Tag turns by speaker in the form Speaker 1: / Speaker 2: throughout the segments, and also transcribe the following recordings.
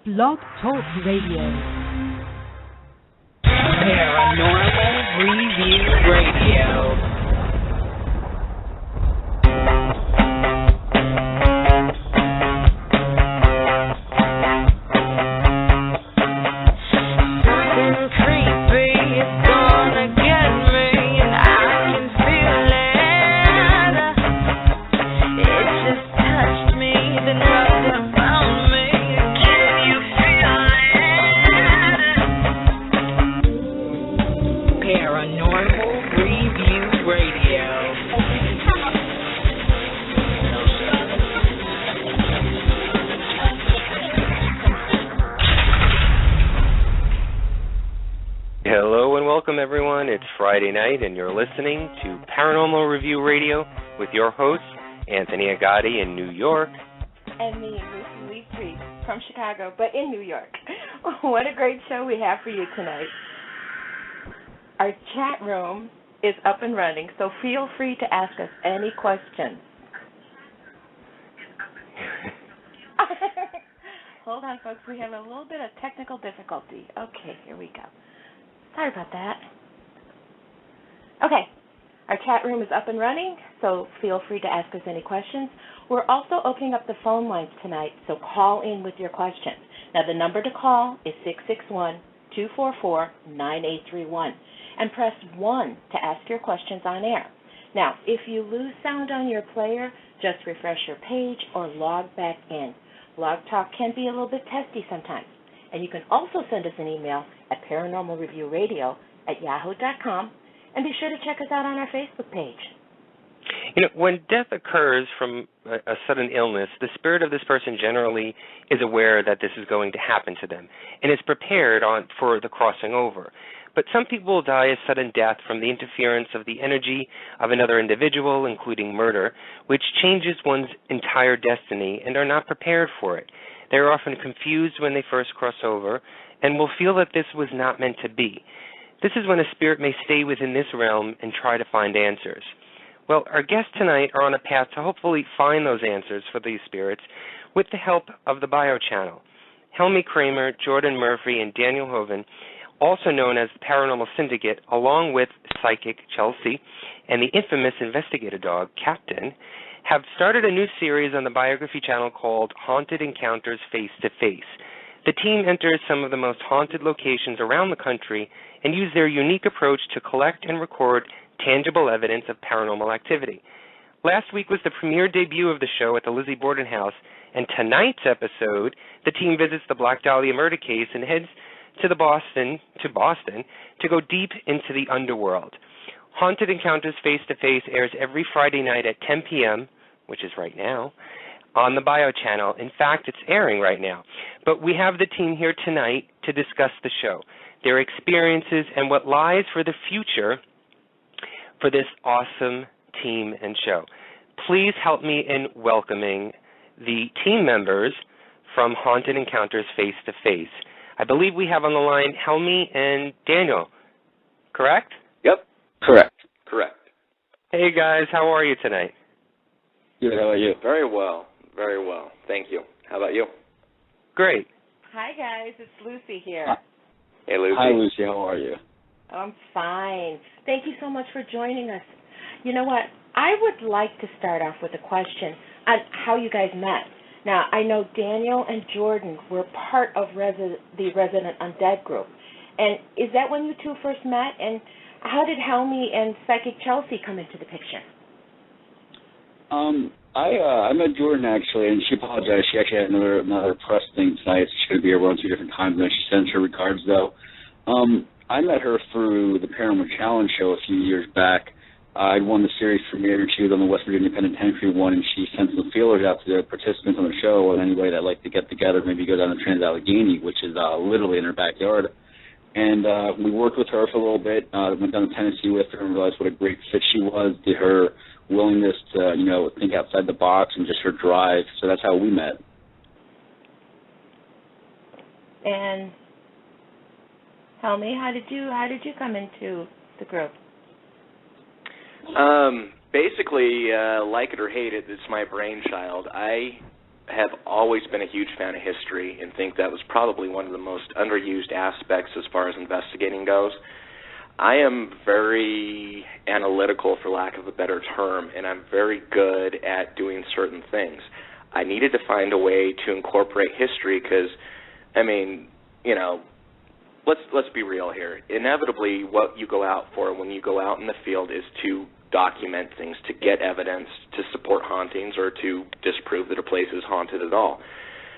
Speaker 1: Blog Talk Radio.
Speaker 2: Paranormal Review Radio.
Speaker 3: It's Friday night, and you're listening to Paranormal Review Radio with your host, Anthony Agati in New York.
Speaker 4: And me, Lucy Lee from Chicago, but in New York. What a great show we have for you tonight. Our chat room is up and running, so feel free to ask us any questions. Hold on, folks. We have a little bit of technical difficulty. Okay, here we go. Sorry about that. Okay, our chat room is up and running, so feel free to ask us any questions. We're also opening up the phone lines tonight, so call in with your questions. Now, the number to call is 661-244-9831, and press 1 to ask your questions on air. Now, if you lose sound on your player, just refresh your page or log back in. Blog Talk can be a little bit testy sometimes, and you can also send us an email at paranormalreviewradio@yahoo.com. And be sure to check us out on our Facebook page.
Speaker 3: You know, when death occurs from a sudden illness, the spirit of this person generally is aware that this is going to happen to them and is prepared for the crossing over. But some people die a sudden death from the interference of the energy of another individual, including murder, which changes one's entire destiny and are not prepared for it. They are often confused when they first cross over and will feel that this was not meant to be. This is when a spirit may stay within this realm and try to find answers. Well, our guests tonight are on a path to hopefully find those answers for these spirits with the help of the Bio Channel. Helmey, Kramer, Jordan Murphy, and Daniel Hooven, also known as the Paranormal Syndicate, along with Psychic Chelsea and the infamous investigative dog, Captain, have started a new series on the Biography Channel called Haunted Encounters Face to Face. The team enters some of the most haunted locations around the country and use their unique approach to collect and record tangible evidence of paranormal activity. Last week was the premiere debut of the show at the Lizzie Borden House, and tonight's episode, the team visits the Black Dahlia murder case and heads to Boston to go deep into the underworld. Haunted Encounters Face to Face airs every Friday night at 10 p.m., which is right now, on the Bio Channel. In fact, it's airing right now. But we have the team here tonight to discuss the show, their experiences, and what lies for the future for this awesome team and show. Please help me in welcoming the team members from Haunted Encounters Face to Face. I believe we have on the line Helmey and Daniel, correct?
Speaker 5: Yep, correct.
Speaker 3: Hey, guys, how are you tonight?
Speaker 5: Good, how are you? Very well. Thank you. How about you?
Speaker 3: Great.
Speaker 4: Hi, guys. It's Lucy here.
Speaker 5: Hey, Lucy.
Speaker 6: Hi, Lucy. How are you?
Speaker 4: I'm fine. Thank you so much for joining us. You know what? I would like to start off with a question on how you guys met. Now, I know Daniel and Jordan were part of the Resident Undead group. And is that when you two first met? And how did Helmey and Psychic Chelsea come into the picture?
Speaker 6: I met Jordan, actually, and she apologized. She actually had another press thing tonight. She could be around 2 different times, and she sends her regards, though. I met her through the Paranormal Challenge show a few years back. I'd won the series premiere, and she was on the West Virginia Penitentiary one, and she sent some feelers out to the participants on the show and anybody that'd like to get together, maybe go down to Trans-Allegheny, which is literally in her backyard. And we worked with her for a little bit, went down to Tennessee with her and realized what a great fit she was, did her willingness to, think outside the box and just her drive. So that's how we met.
Speaker 4: And Helmey, how did you come into the group?
Speaker 5: Basically, like it or hate it, it's my brainchild. I have always been a huge fan of history and think that was probably one of the most underused aspects as far as investigating goes. I am very analytical, for lack of a better term, and I'm very good at doing certain things. I needed to find a way to incorporate history because, I mean, you know, let's be real here. Inevitably, what you go out for when you go out in the field is to document things, to get evidence to support hauntings or to disprove that a place is haunted at all.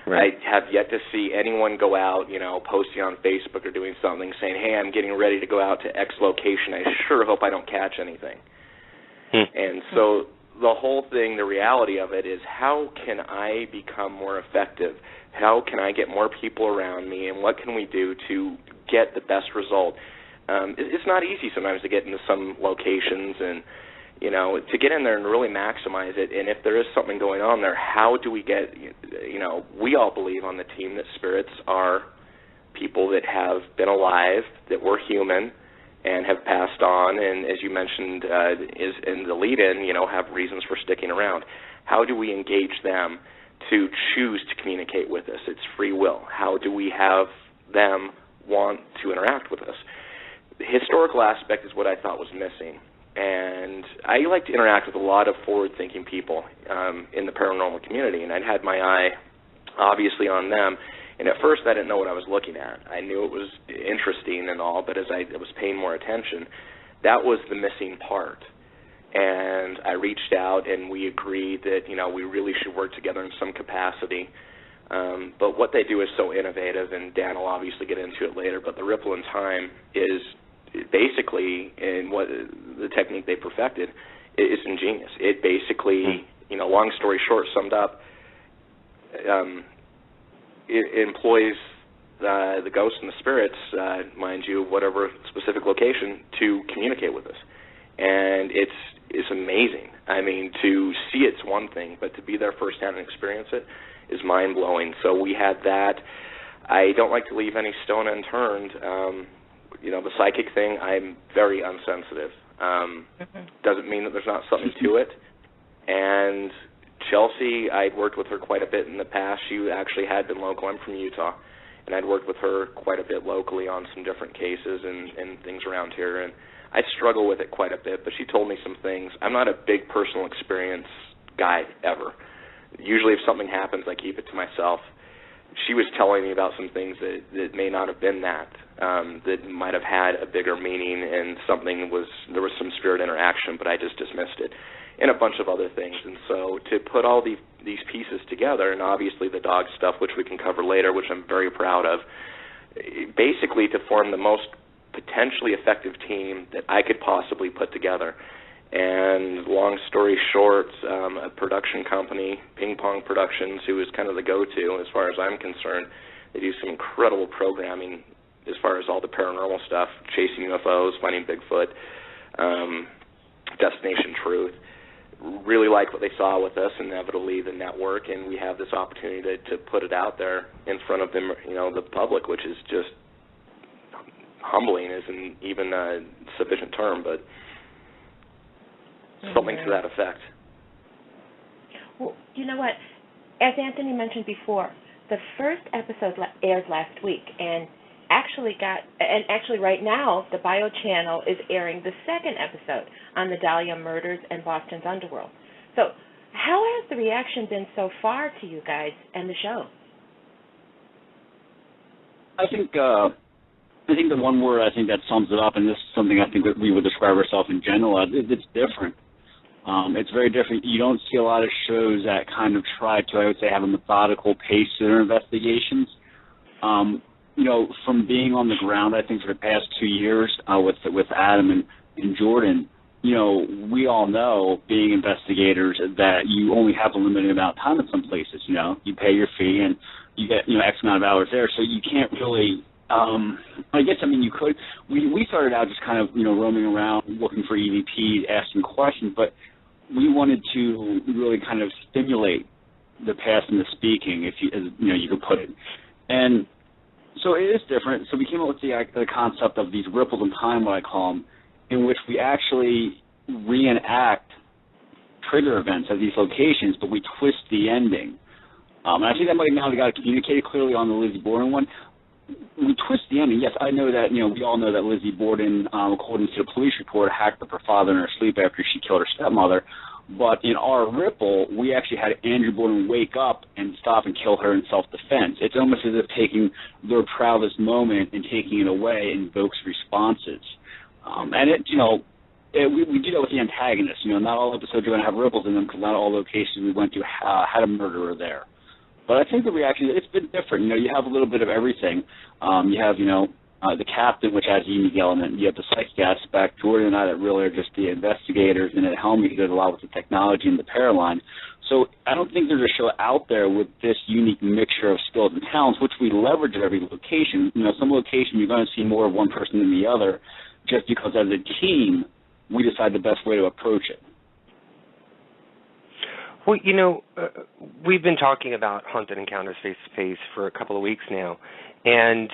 Speaker 5: Right. I have yet to see anyone go out, you know, posting on Facebook or doing something saying, hey, I'm getting ready to go out to X location. I sure hope I don't catch anything. And so the whole thing, the reality of it is, how can I become more effective? How can I get more people around me, and what can we do to get the best result? It's not easy sometimes to get into some locations and, you know, to get in there and really maximize it. And if there is something going on there, how do we get, you know, we all believe on the team that spirits are people that have been alive, that were human, and have passed on, and as you mentioned is in the lead-in, you know, have reasons for sticking around. How do we engage them to choose to communicate with us? It's free will. How do we have them want to interact with us? The historical aspect is what I thought was missing, and I like to interact with a lot of forward-thinking people in the paranormal community, and I'd had my eye obviously on them. And at first, I didn't know what I was looking at. I knew it was interesting and all, but as I was paying more attention, that was the missing part. And I reached out, and we agreed that, you know, we really should work together in some capacity. But what they do is so innovative, and Dan will obviously get into it later, but the Ripple in Time is basically, in what the technique they perfected, is ingenious. It basically, you know, long story short, summed up, it employs the ghosts and the spirits, mind you, whatever specific location, to communicate with us. And it's amazing. I mean, to see it's one thing, but to be there firsthand and experience it is mind-blowing. So we had that. I don't like to leave any stone unturned. You know, the psychic thing, I'm very unsensitive. Doesn't mean that there's not something to it. And Chelsea, I'd worked with her quite a bit in the past. She actually had been local. I'm from Utah, and I'd worked with her quite a bit locally on some different cases and things around here, and I struggle with it quite a bit, but she told me some things. I'm not a big personal experience guy ever. Usually if something happens, I keep it to myself. She was telling me about some things that may not have been that might have had a bigger meaning, and there was some spirit interaction, but I just dismissed it, and a bunch of other things. And so to put all these pieces together, and obviously the dog stuff, which we can cover later, which I'm very proud of, basically to form the most potentially effective team that I could possibly put together. And long story short, a production company, Ping Pong Productions, who is kind of the go-to as far as I'm concerned. They do some incredible programming as far as all the paranormal stuff, chasing UFOs, finding Bigfoot, Destination Truth. Really like what they saw with us, inevitably the network, and we have this opportunity to put it out there in front of them, you know, the public, which is just humbling isn't even a sufficient term, but something to that effect.
Speaker 4: Well, you know what? As Anthony mentioned before, the first episode aired last week, and actually right now, the Bio Channel is airing the second episode on the Dahlia murders and Boston's underworld. So how has the reaction been so far to you guys and the show?
Speaker 6: I think the one word that sums it up, and this is something I think that we would describe ourselves in general, it's different. It's very different. You don't see a lot of shows that kind of try to, I would say, have a methodical pace to their investigations. You know, from being on the ground, I think, for the past 2 years with Adam and Jordan, you know, we all know, being investigators, that you only have a limited amount of time in some places. You know, you pay your fee and you get, you know, X amount of hours there, so you can't really. You could. We started out just kind of, you know, roaming around looking for EVPs, asking questions, but we wanted to really kind of stimulate the past and the speaking, if you could put it. And so it is different. So we came up with the concept of these ripples in time, what I call them, in which we actually reenact trigger events at these locations, but we twist the ending. And I think that might now have got communicated clearly on the Lizzie Borden one. We twist the ending. Yes, I know that, we all know that Lizzie Borden, according to the police report, hacked up her father in her sleep after she killed her stepmother. But in our Ripple, we actually had Andrew Borden wake up and stop and kill her in self-defense. It's almost as if taking their proudest moment and taking it away invokes responses. And we do that with the antagonist. Not all episodes are going to have ripples in them because not all locations we went to had a murderer there. But I think the reaction, it's been different. You have a little bit of everything. You have, the captain, which has a unique element. You have the psychic aspect. Jordan and I that really are just the investigators, and at Helmey who does a lot with the technology and the Paraline. So I don't think there's a show out there with this unique mixture of skills and talents, which we leverage at every location. Some location you're going to see more of one person than the other, just because as a team we decide the best way to approach it.
Speaker 3: Well, we've been talking about Haunted Encounters face-to-face for a couple of weeks now, and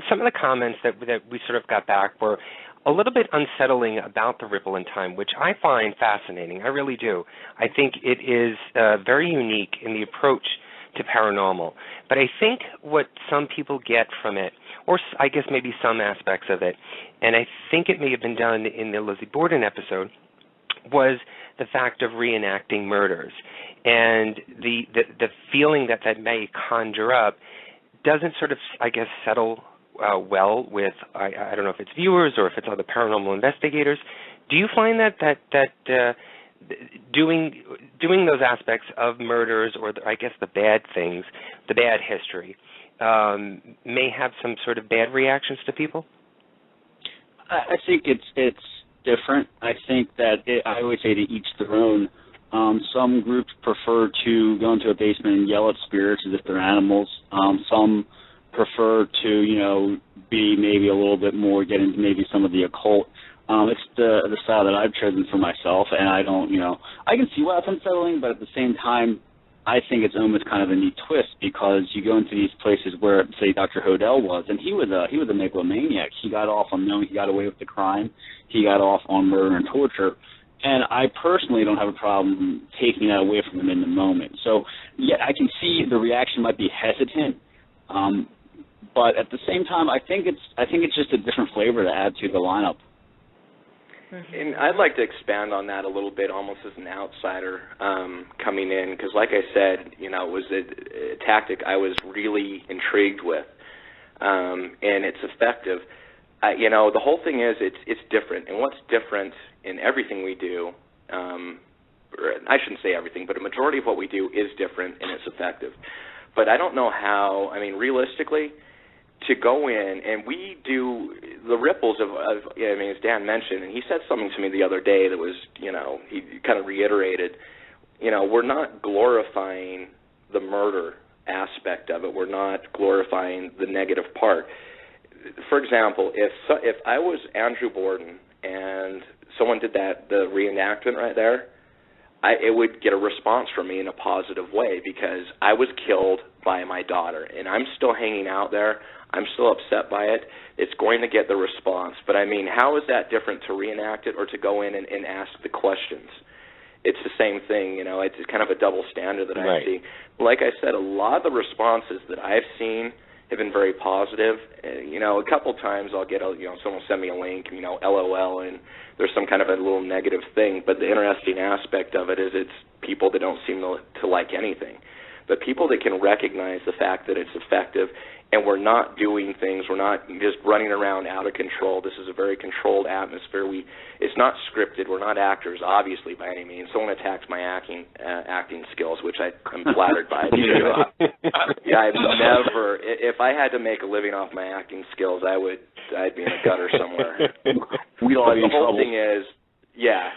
Speaker 3: some of the comments that we sort of got back were a little bit unsettling about the ripple in time, which I find fascinating. I really do. I think it is very unique in the approach to paranormal. But I think what some people get from it, or I guess maybe some aspects of it, and I think it may have been done in the Lizzie Borden episode, was the fact of reenacting murders. And the feeling that may conjure up doesn't sort of, I guess, settle well with, I don't know if it's viewers or if it's other paranormal investigators. Do you find that doing those aspects of murders, or I guess the bad things, the bad history, may have some sort of bad reactions to people?
Speaker 6: I think it's different. I think that I always say to each their own. Some groups prefer to go into a basement and yell at spirits as if they're animals. Some prefer to, be maybe a little bit more, get into maybe some of the occult. It's the style that I've chosen for myself, and I don't, I can see why it's unsettling, but at the same time, I think it's almost kind of a neat twist, because you go into these places where, say, Dr. Hodel was, and he was a megalomaniac. He got off on knowing he got away with the crime. He got off on murder and torture. And I personally don't have a problem taking that away from him in the moment. So, yeah, I can see the reaction might be hesitant, but at the same time, I think it's just a different flavor to add to the lineup.
Speaker 5: And I'd like to expand on that a little bit, almost as an outsider coming in, because, like I said, it was a tactic I was really intrigued with, and it's effective. The whole thing is it's different, and what's different in everything we do, or I shouldn't say everything, but a majority of what we do is different and it's effective. But I don't know how, realistically, to go in, and we do the ripples of as Dan mentioned, and he said something to me the other day that was, he kind of reiterated, we're not glorifying the murder aspect of it. We're not glorifying the negative part. For example, if I was Andrew Borden and someone did the reenactment right there, it would get a response from me in a positive way, because I was killed by my daughter, and I'm still hanging out there. I'm still upset by it. It's going to get the response. But, how is that different to reenact it or to go in and ask the questions? It's the same thing, It's kind of a double standard that I see. Like I said, a lot of the responses that I've seen have been very positive. A couple times I'll get someone will send me a link, LOL, and there's some kind of a little negative thing. But the interesting aspect of it is it's people that don't seem to like anything. But people that can recognize the fact that it's effective, and we're not doing things, we're not just running around out of control. This is a very controlled atmosphere. It's not scripted. We're not actors, obviously, by any means. Someone attacks my acting skills, which I'm flattered by. I've never. If I had to make a living off my acting skills, I'd be in a gutter somewhere.
Speaker 6: We'd all be in trouble.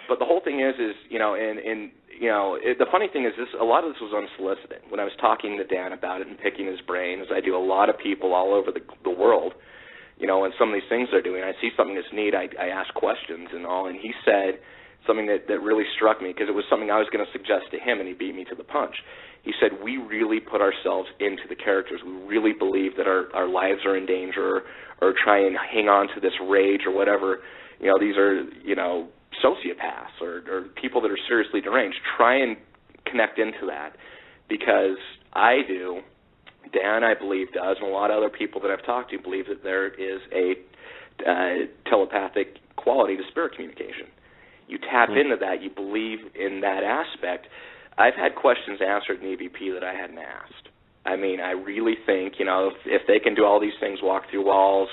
Speaker 5: But the whole thing is the funny thing is a lot of this was unsolicited. When I was talking to Dan about it and picking his brain, as I do a lot of people all over the world, and some of these things they're doing, I see something that's neat, I ask questions and all, and he said something that really struck me, because it was something I was going to suggest to him, and he beat me to the punch. He said, we really put ourselves into the characters. We really believe that our lives are in danger, or try and hang on to this rage or whatever. These are, sociopaths or people that are seriously deranged. Try and connect into that. because I do, Dan, I believe, does, and a lot of other people that I've talked to believe that there is a telepathic quality to spirit communication. You tap into that, you believe in that aspect. I've had questions answered in EVP that I hadn't asked. I mean, I really think, if they can do all these things, walk through walls,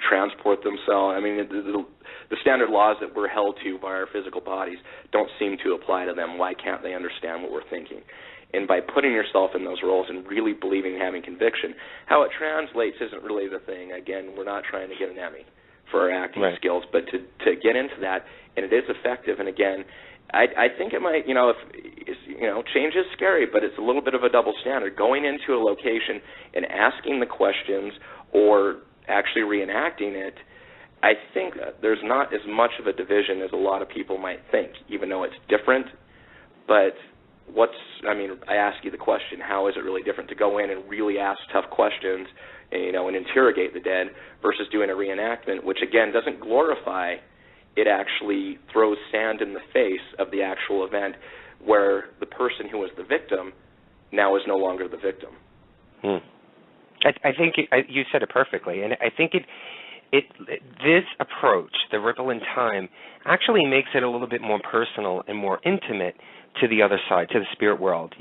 Speaker 5: transport themselves, I mean, the standard laws that we're held to by our physical bodies don't seem to apply to them. Why can't they understand what we're thinking? And by putting yourself in those roles and really believing and having conviction, how it translates isn't really the thing. Again, we're not trying to get an Emmy for our acting skills, but to get into that, and it is effective. And again, I think it might, change is scary, but it's a little bit of a double standard. Going into a location and asking the questions or actually reenacting it, I think there's not as much of a division as a lot of people might think, even though it's different. But I ask you the question, how is it really different to go in and really ask tough questions, and interrogate the dead versus doing a reenactment, which, again, doesn't glorify. It actually throws sand in the face of the actual event where the person who was the victim now is no longer the victim.
Speaker 3: I think you said it perfectly, and I think this approach, the ripple in time, actually makes it a little bit more personal and more intimate to the other side, to the spirit world.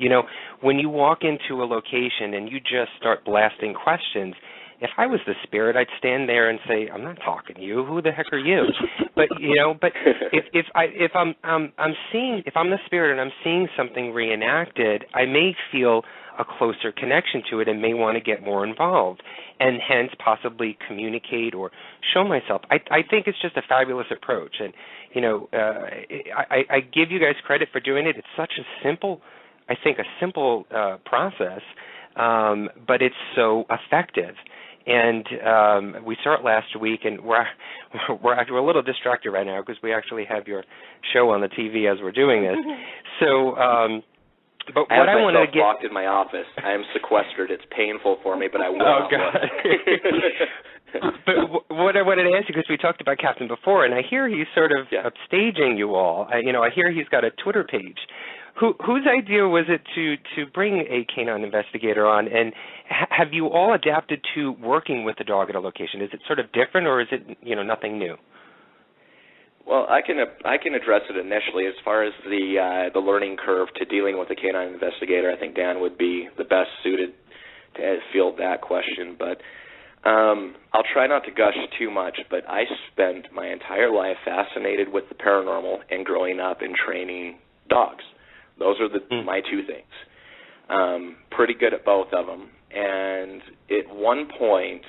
Speaker 3: When you walk into a location and you just start blasting questions, if I was the spirit, I'd stand there and say, "I'm not talking to you. Who the heck are you?" But if I'm the spirit and I'm seeing something reenacted, I may feel a closer connection to it and may want to get more involved, and hence possibly communicate or show myself. I think it's just a fabulous approach, and I give you guys credit for doing it. It's such a simple process, but it's so effective. And we saw it last week, and we're a little distracted right now because we actually have your show on the TV as we're doing this. So, but what I want to get
Speaker 5: locked in my office. I am sequestered. It's painful for me, but I will.
Speaker 3: Oh God! But what I wanted to ask you, because we talked about Captain before, and I hear he's sort of upstaging you all. I hear he's got a Twitter page. Whose idea was it to bring a canine investigator on, and have you all adapted to working with the dog at a location? Is it sort of different, or is it nothing new?
Speaker 5: Well, I can address it initially. As far as the learning curve to dealing with a canine investigator, I think Dan would be the best suited to field that question. But I'll try not to gush too much. But I spent my entire life fascinated with the paranormal and growing up and training dogs. Those are my two things. Pretty good at both of them. And at one point,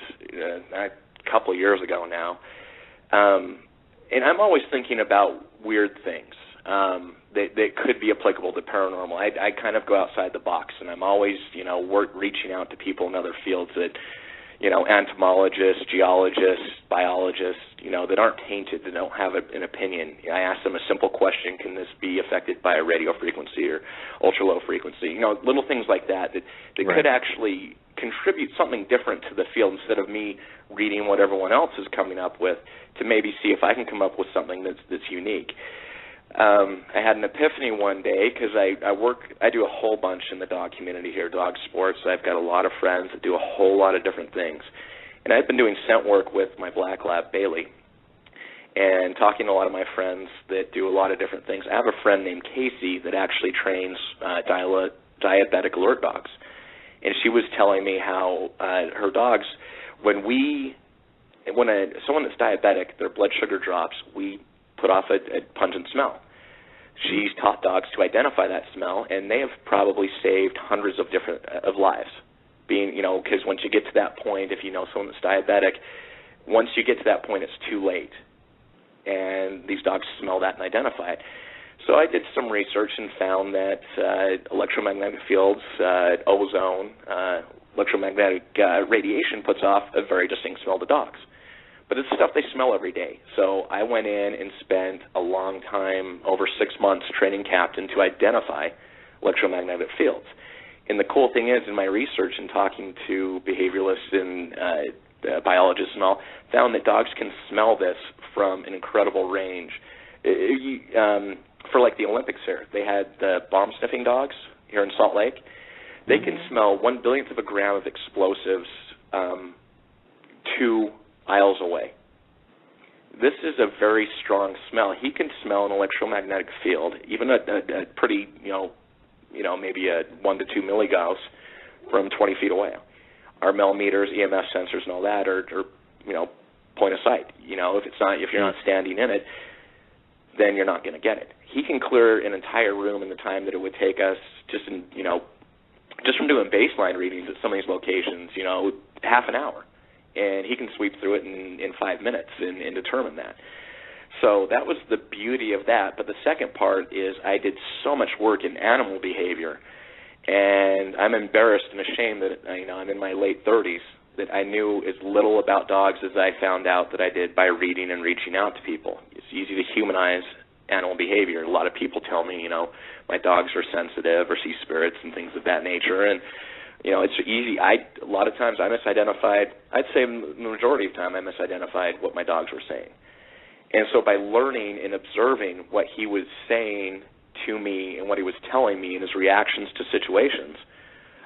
Speaker 5: a couple of years ago now, and I'm always thinking about weird things that could be applicable to paranormal. I kind of go outside the box, and I'm always, reaching out to people in other fields that, entomologists, geologists, biologists, that aren't tainted, that don't have an opinion. I ask them a simple question: can this be affected by a radio frequency or ultra low frequency? Little things like that could actually contribute something different to the field instead of me reading what everyone else is coming up with, to maybe see if I can come up with something that's unique. I had an epiphany one day because I do a whole bunch in the dog community here, dog sports. I've got a lot of friends that do a whole lot of different things. And I've been doing scent work with my black lab, Bailey, and talking to a lot of my friends that do a lot of different things. I have a friend named Casey that actually trains diabetic alert dogs. And she was telling me how her dogs, when someone that's diabetic, their blood sugar drops, we put off a pungent smell. She's taught dogs to identify that smell, and they have probably saved hundreds of lives. Because once you get to that point, if you know someone that's diabetic, once you get to that point, it's too late. And these dogs smell that and identify it. So I did some research and found that electromagnetic fields, ozone, electromagnetic radiation puts off a very distinct smell to dogs. But it's stuff they smell every day. So I went in and spent a long time, over 6 months, training Captain to identify electromagnetic fields. And the cool thing is, in my research and talking to behavioralists and biologists and all, found that dogs can smell this from an incredible range. For like the Olympics here, they had the bomb-sniffing dogs here in Salt Lake, they can smell 1/billionth of a gram of explosives 2 aisles away. This is a very strong smell. He can smell an electromagnetic field, even a pretty, maybe a 1 to 2 milligauss from 20 feet away. Our millimeters, EMF sensors, and all that are point of sight. If you're not standing in it, then you're not going to get it. He can clear an entire room in the time that it would take us just from doing baseline readings at some of these locations, half an hour. And he can sweep through it in 5 minutes and determine that. So that was the beauty of that. But the second part is I did so much work in animal behavior, and I'm embarrassed and ashamed that I'm in my late 30s, that I knew as little about dogs as I found out that I did by reading and reaching out to people. It's easy to humanize animal behavior. A lot of people tell me, my dogs are sensitive or see spirits and things of that nature, and it's easy. A lot of times I misidentified. I'd say the majority of the time I misidentified what my dogs were saying. And so by learning and observing what he was saying to me and what he was telling me and his reactions to situations,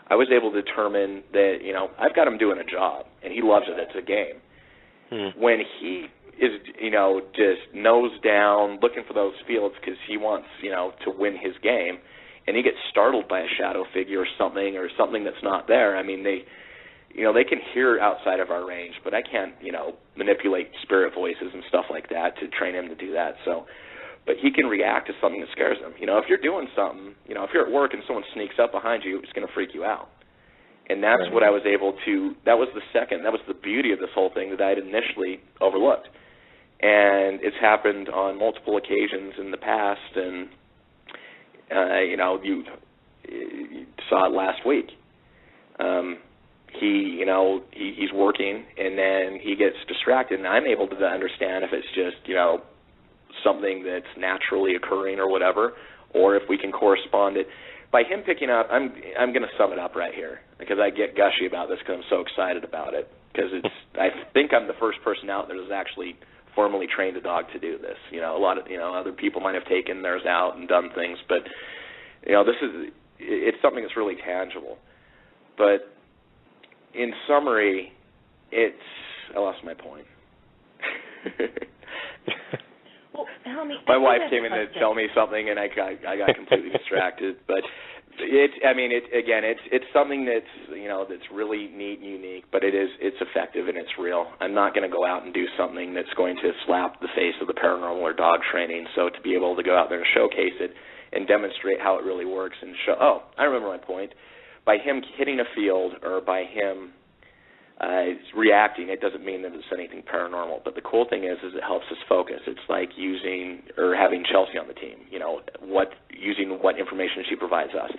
Speaker 5: I was able to determine that, I've got him doing a job, and he loves it. It's a game. When he is, just nose down looking for those fields because he wants, to win his game, and he gets startled by a shadow figure or something that's not there. I mean, they can hear outside of our range, but I can't, manipulate spirit voices and stuff like that to train him to do that. So, but he can react to something that scares him. If you're doing something, if you're at work and someone sneaks up behind you, it's going to freak you out. And that's what I was able to. That was the beauty of this whole thing that I had initially overlooked. And it's happened on multiple occasions in the past, and you saw it last week. He's working, and then he gets distracted, and I'm able to understand if it's just, something that's naturally occurring or whatever, or if we can correspond it. By him picking up, I'm going to sum it up right here, because I get gushy about this because I'm so excited about it, because I think I'm the first person out there that's actually formally trained a dog to do this. A lot of, other people might have taken theirs out and done things, but, it's something that's really tangible. But in summary, I lost my point.
Speaker 4: Well, Helmey,
Speaker 5: my wife came in to tell me something, and I got completely distracted. But it's something that's really neat and unique, but it's effective and it's real. I'm not going to go out and do something that's going to slap the face of the paranormal or dog training. So to be able to go out there and showcase it and demonstrate how it really works and show, I remember my point. By him hitting a field or by him reacting, it doesn't mean that it's anything paranormal. But the cool thing is it helps us focus. It's like having Chelsea on the team, using what information she provides us.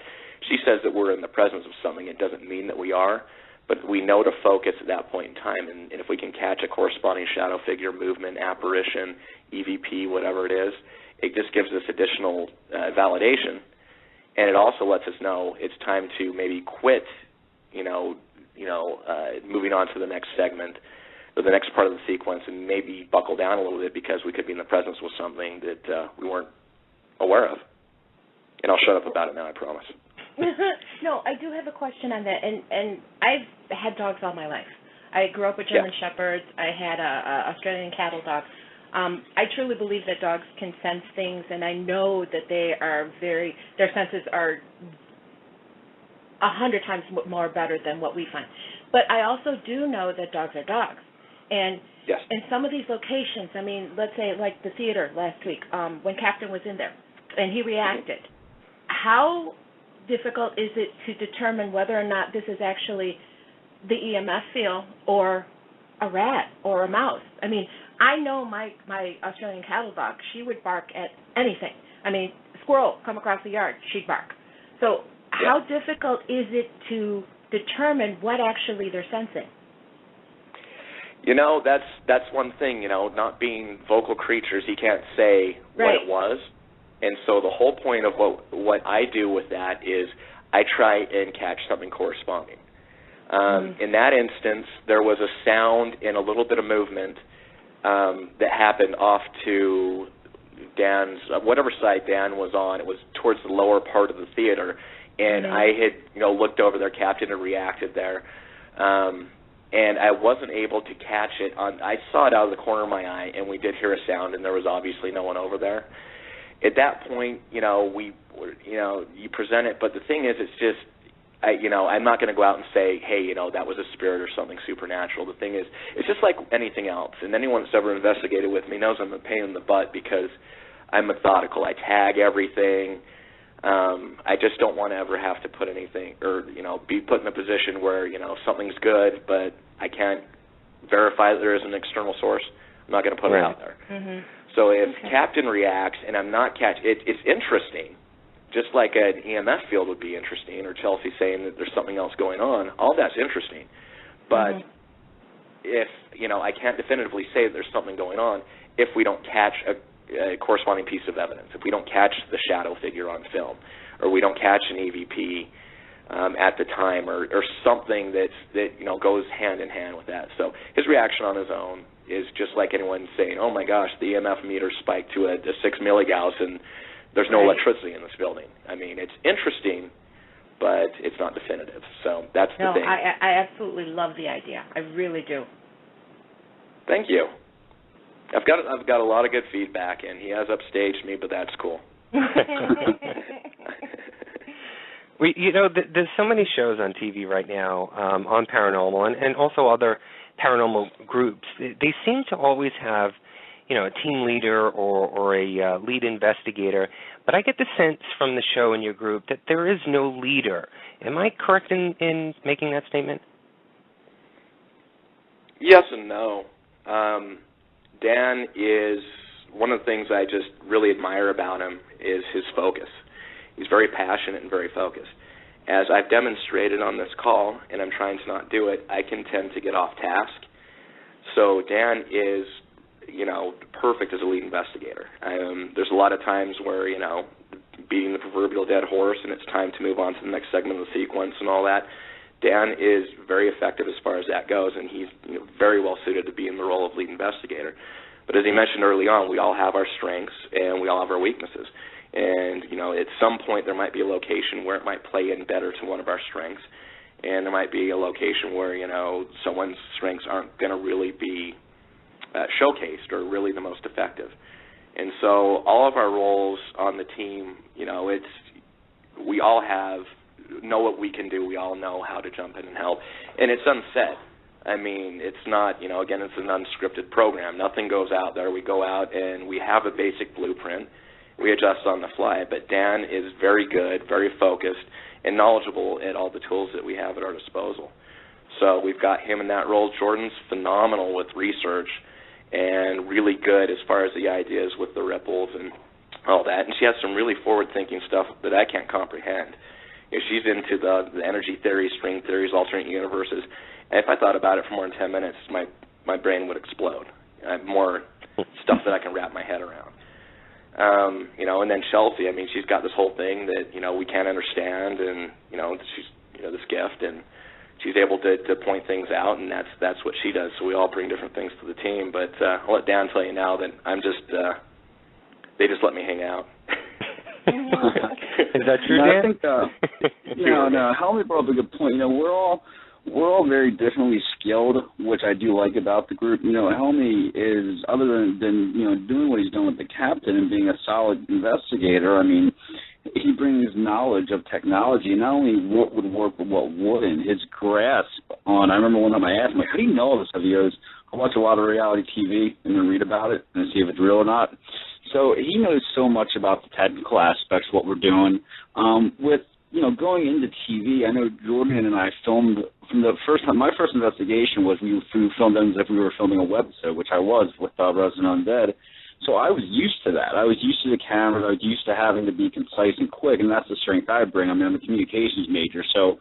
Speaker 5: She says that we're in the presence of something. It doesn't mean that we are, but we know to focus at that point in time. And if we can catch a corresponding shadow figure, movement, apparition, EVP, whatever it is, it just gives us additional validation. And it also lets us know it's time to maybe quit, moving on to the next segment or the next part of the sequence, and maybe buckle down a little bit because we could be in the presence with something that we weren't aware of. And I'll shut up about it now, I promise.
Speaker 4: No, I do have a question on that, and I've had dogs all my life. I grew up with German Shepherds. I had a Australian cattle dog. I truly believe that dogs can sense things, and I know that their senses are 100 times more better than what we find. But I also do know that dogs are dogs. And in some of these locations, let's say like the theater last week, when Captain was in there and he reacted, how difficult is it to determine whether or not this is actually the EMF field or a rat or a mouse? I know my Australian cattle dog, she would bark at anything. Squirrel come across the yard, she'd bark. So how difficult is it to determine what actually they're sensing?
Speaker 5: That's one thing, not being vocal creatures, he can't say what it was. And so the whole point of what I do with that is I try and catch something corresponding. In that instance, there was a sound and a little bit of movement that happened off to Dan's, whatever side Dan was on. It was towards the lower part of the theater, And I had, looked over their captain and reacted there. And I wasn't able to catch it. I saw it out of the corner of my eye, and we did hear a sound, and there was obviously no one over there. At that point, you present it, but the thing is, it's just, I'm not going to go out and say, hey, that was a spirit or something supernatural. The thing is, it's just like anything else, and anyone that's ever investigated with me knows I'm a pain in the butt because I'm methodical. I tag everything. I just don't want to ever have to put anything or, be put in a position where, something's good, but I can't verify that there is an external source. I'm not going to put it out there. Mm-hmm. So if Captain reacts and I'm not it's interesting, just like an EMF field would be interesting, or Chelsea saying that there's something else going on. All that's interesting. But if, I can't definitively say that there's something going on if we don't catch a corresponding piece of evidence, if we don't catch the shadow figure on film, or we don't catch an EVP at the time, or something that goes hand in hand with that. So his reaction on his own is just like anyone saying, oh my gosh, the EMF meter spiked to a 6 milligauss and there's no electricity in this building. I mean, it's interesting, but it's not definitive. So that's the thing.
Speaker 4: I absolutely love the idea. I really do.
Speaker 5: Thank you. I've got a lot of good feedback, and he has upstaged me, but that's cool.
Speaker 3: There's so many shows on TV right now on paranormal and also other paranormal groups. They seem to always have, a team leader or a lead investigator, but I get the sense from the show and your group that there is no leader. Am I correct in making that statement?
Speaker 5: Yes and no. Dan is, one of the things I just really admire about him is his focus. He's very passionate and very focused. As I've demonstrated on this call, and I'm trying to not do it, I can tend to get off task. So Dan is, perfect as a lead investigator. There's a lot of times where, beating the proverbial dead horse and it's time to move on to the next segment of the sequence and all that, Dan is very effective as far as that goes, and he's very well suited to be in the role of lead investigator. But as he mentioned early on, we all have our strengths and we all have our weaknesses. And, at some point there might be a location where it might play in better to one of our strengths, and there might be a location where, someone's strengths aren't going to really be showcased or really the most effective. And so all of our roles on the team, we all know what we can do. We all know how to jump in and help. And it's unsaid. I mean, it's not, again, it's an unscripted program. Nothing goes out there. We go out and we have a basic blueprint. We adjust on the fly. But Dan is very good, very focused, and knowledgeable at all the tools that we have at our disposal. So we've got him in that role. Jordan's phenomenal with research and really good as far as the ideas with the ripples and all that. And she has some really forward-thinking stuff that I can't comprehend. She's into the energy theory, string theories, alternate universes. And if I thought about it for more than 10 minutes, my brain would explode. I have more stuff that I can wrap my head around. And then Chelsea, she's got this whole thing that, we can't understand, and, she's, this gift, and she's able to point things out, and that's what she does. So we all bring different things to the team. But I'll let Dan tell you now that I'm just, they just let me hang out.
Speaker 3: Is that true, Dan?
Speaker 6: I think, no, Helmey brought up a good point. We're all very differently skilled, which I do like about the group. Helmey is, other than doing what he's done with the captain and being a solid investigator, he brings knowledge of technology, not only what would work but what wouldn't. His grasp on, I remember one time I asked him, how do you know all this stuff? He goes, I watch a lot of reality TV and then read about it and see if it's real or not. So he knows so much about the technical aspects of what we're doing. With going into TV, I know Jordan and I filmed from the first time. My first investigation was we filmed them as if we were filming a webisode, which I was with Resident Undead. So I was used to that. I was used to the cameras. I was used to having to be concise and quick, and that's the strength I bring. I'm a communications major, so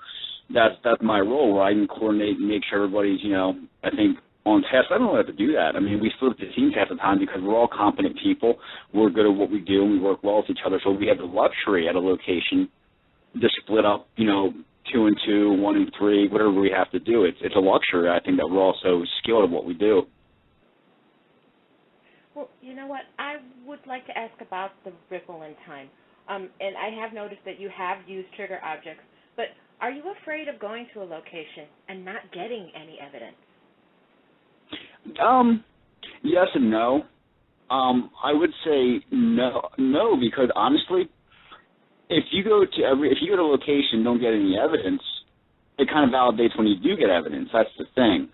Speaker 6: that's my role, where I can coordinate and make sure everybody's, I think, on task. I don't have to do that. We split the teams half the time because we're all competent people. We're good at what we do, and we work well with each other. So we have the luxury at a location to split up, 2 and 2, 1 and 3, whatever we have to do. It's a luxury. I think that we're also skilled at what we do.
Speaker 4: Well, you know what? I would like to ask about the ripple in time. and I have noticed that you have used trigger objects, but are you afraid of going to a location and not getting any evidence?
Speaker 6: Yes and no. I would say no, because honestly, if you go to a location and don't get any evidence, it kind of validates when you do get evidence. That's the thing.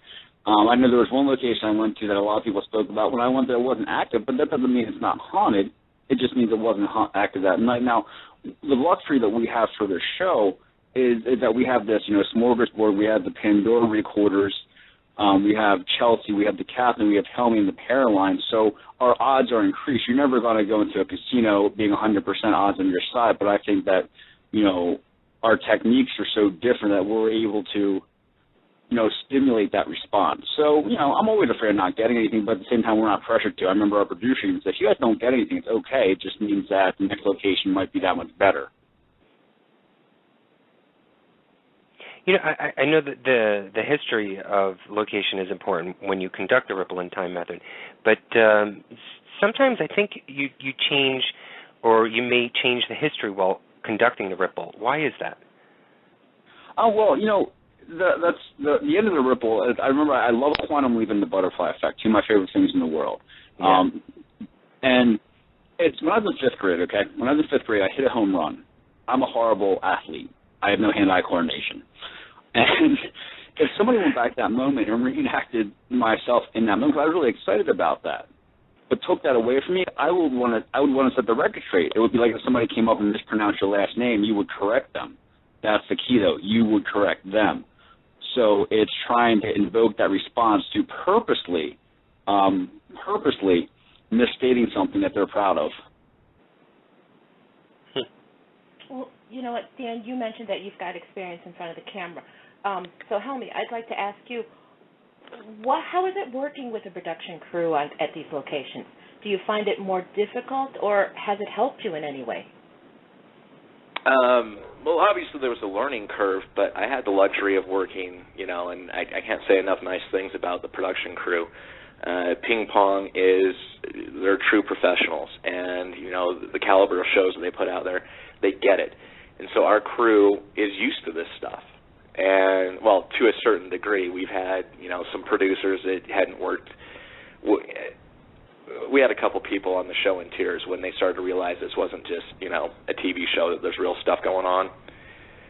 Speaker 6: I know there was one location I went to that a lot of people spoke about. When I went there, it wasn't active, but that doesn't mean it's not haunted. It just means it wasn't active that night. Now, the luxury that we have for this show is that we have this, smorgasbord. We have the Pandora recorders. We have Chelsea. We have the Captain. We have Helmey and the Paraline. So our odds are increased. You're never going to go into a casino being 100% odds on your side, but I think that, our techniques are so different that we're able to, stimulate that response. So, I'm always afraid of not getting anything, but at the same time, we're not pressured to. I remember our producer even said, if you guys don't get anything, it's okay. It just means that the next location might be that much better.
Speaker 3: I know that the history of location is important when you conduct the ripple in time method, but sometimes I think you change, or you may change the history while conducting the ripple. Why is that?
Speaker 6: Oh, well, that's the end of the ripple. I remember I love quantum leap and the butterfly effect, two of my favorite things in the world.
Speaker 3: Yeah.
Speaker 6: And it's when I was in fifth grade, okay? When I was in fifth grade, I hit a home run. I'm a horrible athlete. I have no hand-eye coordination. And if somebody went back to that moment and reenacted myself in that moment, I was really excited about that, but took that away from me, I would want to set the record straight. It would be like if somebody came up and mispronounced your last name, you would correct them. That's the key, though. You would correct them. So it's trying to invoke that response to purposely misstating something that they're proud of.
Speaker 4: Well, you know what, Dan, you mentioned that you've got experience in front of the camera. So, Helmey, I'd like to ask you, how is it working with a production crew at these locations? Do you find it more difficult, or has it helped you in any way?
Speaker 5: Well, obviously there was a learning curve, but I had the luxury of working, and I can't say enough nice things about the production crew. Ping Pong they're true professionals, and, the caliber of shows that they put out there, they get it. And so our crew is used to this stuff. And, well, to a certain degree, we've had, some producers that hadn't worked. We had a couple people on the show in tears when they started to realize this wasn't just, a TV show, that there's real stuff going on.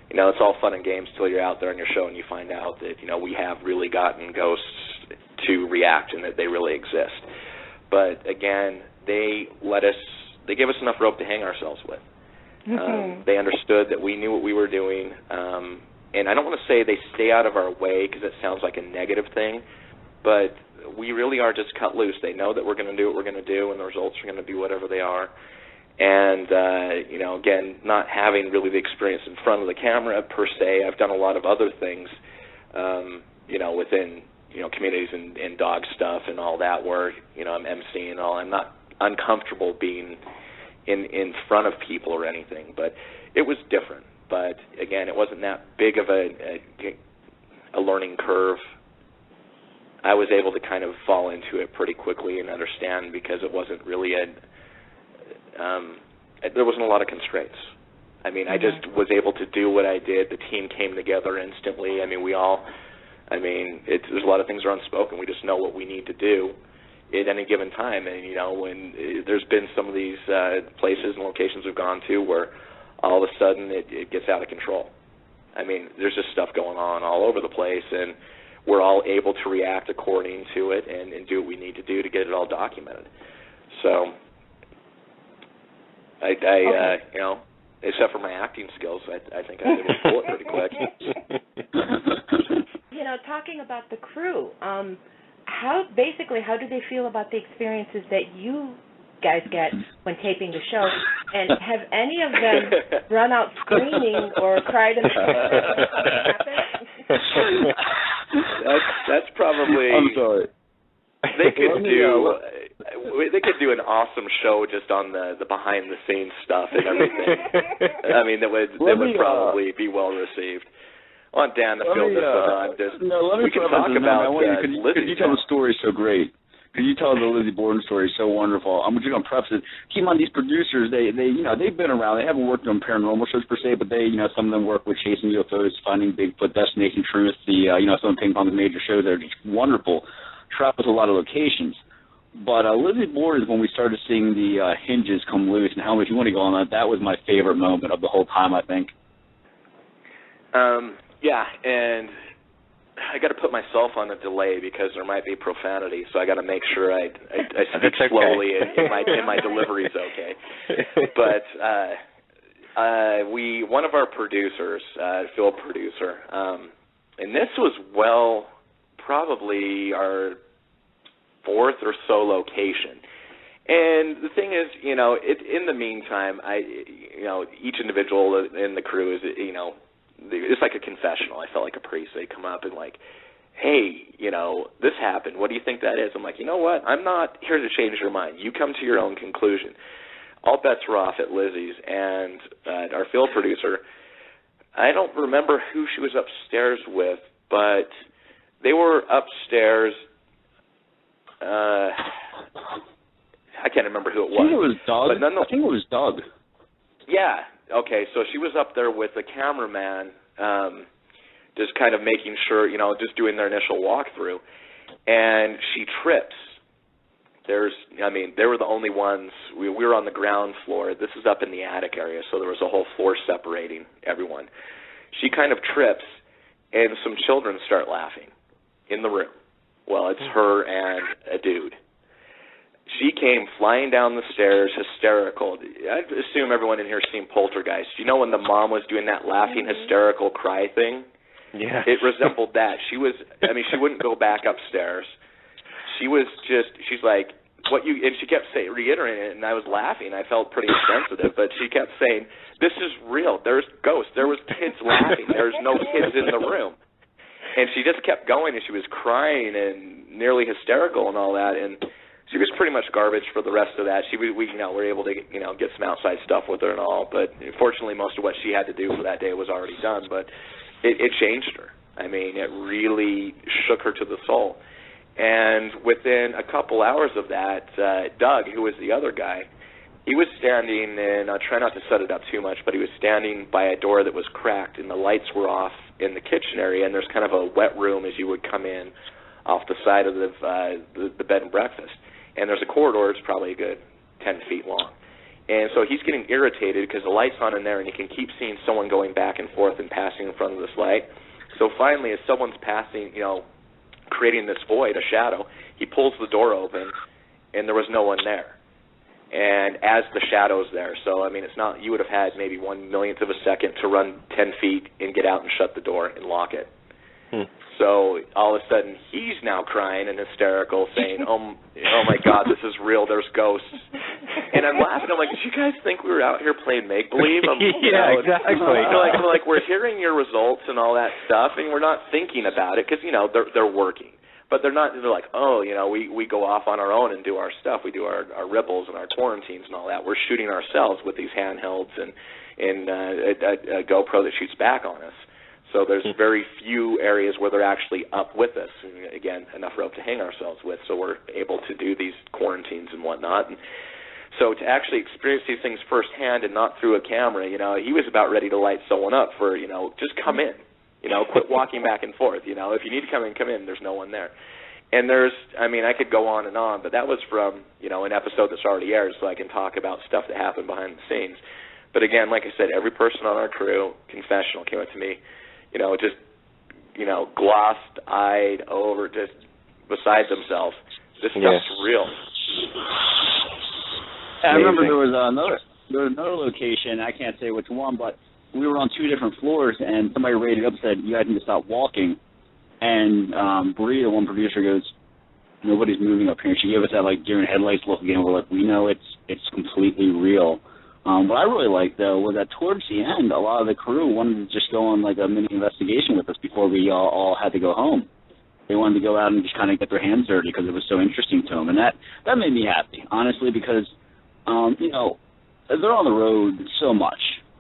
Speaker 5: It's all fun and games until you're out there on your show and you find out that, we have really gotten ghosts to react and that they really exist. But, again, they gave us enough rope to hang ourselves with. They understood that we knew what we were doing. And I don't want to say they stay out of our way because it sounds like a negative thing, but we really are just cut loose. They know that we're going to do what we're going to do, and the results are going to be whatever they are. And, again, not having really the experience in front of the camera per se, I've done a lot of other things, within, communities and dog stuff and all that where, I'm emceeing and all. I'm not uncomfortable being in front of people or anything, but it was different. But, again, it wasn't that big of a learning curve. I was able to kind of fall into it pretty quickly and understand because it wasn't really there wasn't a lot of constraints. I mean, I just was able to do what I did. The team came together instantly. I mean, there's a lot of things are unspoken. We just know what we need to do at any given time. And, when there's been some of these places and locations we've gone to where all of a sudden it gets out of control. I mean, there's just stuff going on all over the place, and we're all able to react according to it and do what we need to do to get it all documented. So, except for my acting skills, I think I was able to pull it pretty quick.
Speaker 4: Talking about the crew, how do they feel about the experiences that you guys get when taping the show, and have any of them run out screaming or cried in the
Speaker 5: That's probably.
Speaker 6: I'm sorry.
Speaker 5: They could do an awesome show just on the behind the scenes stuff and everything. I mean, that would probably be well received. I want Dan to fill this one on.
Speaker 6: Let me
Speaker 5: we can talk about
Speaker 6: because you tell the story so great. You tell the Lizzie Borden story so wonderful. I'm just gonna preface it. Keep in mind, these producers, they've been around. They haven't worked on paranormal shows per se, but some of them work with chasing UFOs, finding Bigfoot, Destination Truth. Some of them on the major shows that are just wonderful. Travel to a lot of locations. But Lizzie Borden is when we started seeing the hinges come loose. And Helmey, if you want to go on that was my favorite moment of the whole time, I think.
Speaker 5: Yeah, and I got to put myself on a delay because there might be profanity, so I got to make sure I speak slowly and my delivery's okay. But one of our producers, field producer, and this was probably our fourth or so location. And the thing is, in the meantime, each individual in the crew is, it's like a confessional. I felt like a priest. They come up and like, hey, this happened. What do you think that is? I'm like, you know what? I'm not here to change your mind. You come to your own conclusion. All bets were off at Lizzie's, and our field producer, I don't remember who she was upstairs with, but they were upstairs. I can't remember who it was.
Speaker 6: I think it was Doug.
Speaker 5: Yeah. Okay, so she was up there with the cameraman, just kind of making sure, just doing their initial walkthrough, and she trips. They were the only ones. We were on the ground floor. This is up in the attic area, so there was a whole floor separating everyone. She kind of trips, and some children start laughing in the room. Well, it's her and a dude. She came flying down the stairs, hysterical. I assume everyone in here has seen Poltergeist. You know when the mom was doing that laughing, hysterical cry thing?
Speaker 3: Yeah.
Speaker 5: It resembled that. She wouldn't go back upstairs. She's like, and she kept reiterating it, and I was laughing. I felt pretty insensitive, but she kept saying, this is real. There's ghosts. There was kids laughing. There's no kids in the room. And she just kept going, and she was crying and nearly hysterical and all that, and she was pretty much garbage for the rest of that. We were able to get some outside stuff with her and all, but fortunately most of what she had to do for that day was already done. But it changed her. I mean, it really shook her to the soul. And within a couple hours of that, Doug, who was the other guy, he was standing, and I'll try not to set it up too much, but he was standing by a door that was cracked, and the lights were off in the kitchen area, and there's kind of a wet room as you would come in off the side of the bed and breakfast. And there's a corridor, it's probably a good 10 feet long. And so he's getting irritated because the light's on in there, and he can keep seeing someone going back and forth and passing in front of this light. So finally, as someone's passing, creating this void, a shadow, he pulls the door open, and there was no one there. And as the shadow's there, so, it's not, you would have had maybe 1/1,000,000th of a second to run 10 feet and get out and shut the door and lock it. So all of a sudden, he's now crying and hysterical, saying, oh my God, this is real, there's ghosts. And I'm laughing. I'm like, did you guys think we were out here playing make-believe?
Speaker 3: Yeah, exactly.
Speaker 5: I'm like, we're hearing your results and all that stuff, and we're not thinking about it because, they're working. But they're like, we go off on our own and do our stuff. We do our ripples and our quarantines and all that. We're shooting ourselves with these handhelds and a GoPro that shoots back on us. So there's very few areas where they're actually up with us. And again, enough rope to hang ourselves with, so we're able to do these quarantines and whatnot. And so to actually experience these things firsthand and not through a camera, he was about ready to light someone up for, just come in. Quit walking back and forth. If you need to come in, there's no one there. And I could go on and on, but that was from, an episode that's already aired, so I can talk about stuff that happened behind the scenes. But again, like I said, every person on our crew, confessional, came up to me, just, glossed-eyed over, just beside themselves. This stuff's real.
Speaker 6: I remember there was another location, I can't say which one, but we were on two different floors, and somebody rated up and said, you guys need to stop walking. And Bree, the one producer, goes, nobody's moving up here. She gave us that, deer in headlights look again. We're like, we know it's completely real. What I really liked, though, was that towards the end, a lot of the crew wanted to just go on, a mini investigation with us before we all had to go home. They wanted to go out and just kind of get their hands dirty because it was so interesting to them. And that made me happy, honestly, because, they're on the road so much.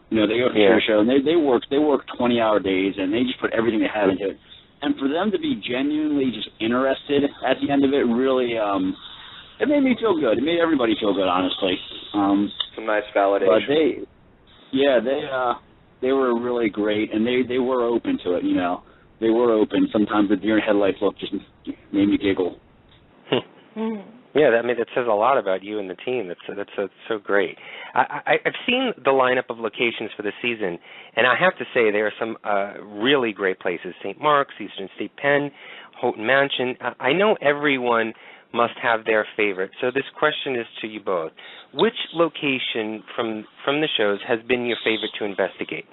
Speaker 6: They go for their show, and they work 20-hour days, and they just put everything they have into it. and for them to be genuinely just interested at the end of it really, it made me feel good. It made everybody feel good, honestly.
Speaker 5: Some nice validation.
Speaker 6: But they were really great, and they were open to it. You know, they were open. Sometimes the deer in headlights look just made me giggle.
Speaker 3: Yeah, that says a lot about you and the team. That's so great. I've seen the lineup of locations for the season, and I have to say there are some really great places: St. Mark's, Eastern State Pen, Houghton Mansion. I know everyone must have their favorite. So this question is to you both: which location from the shows has been your favorite to investigate?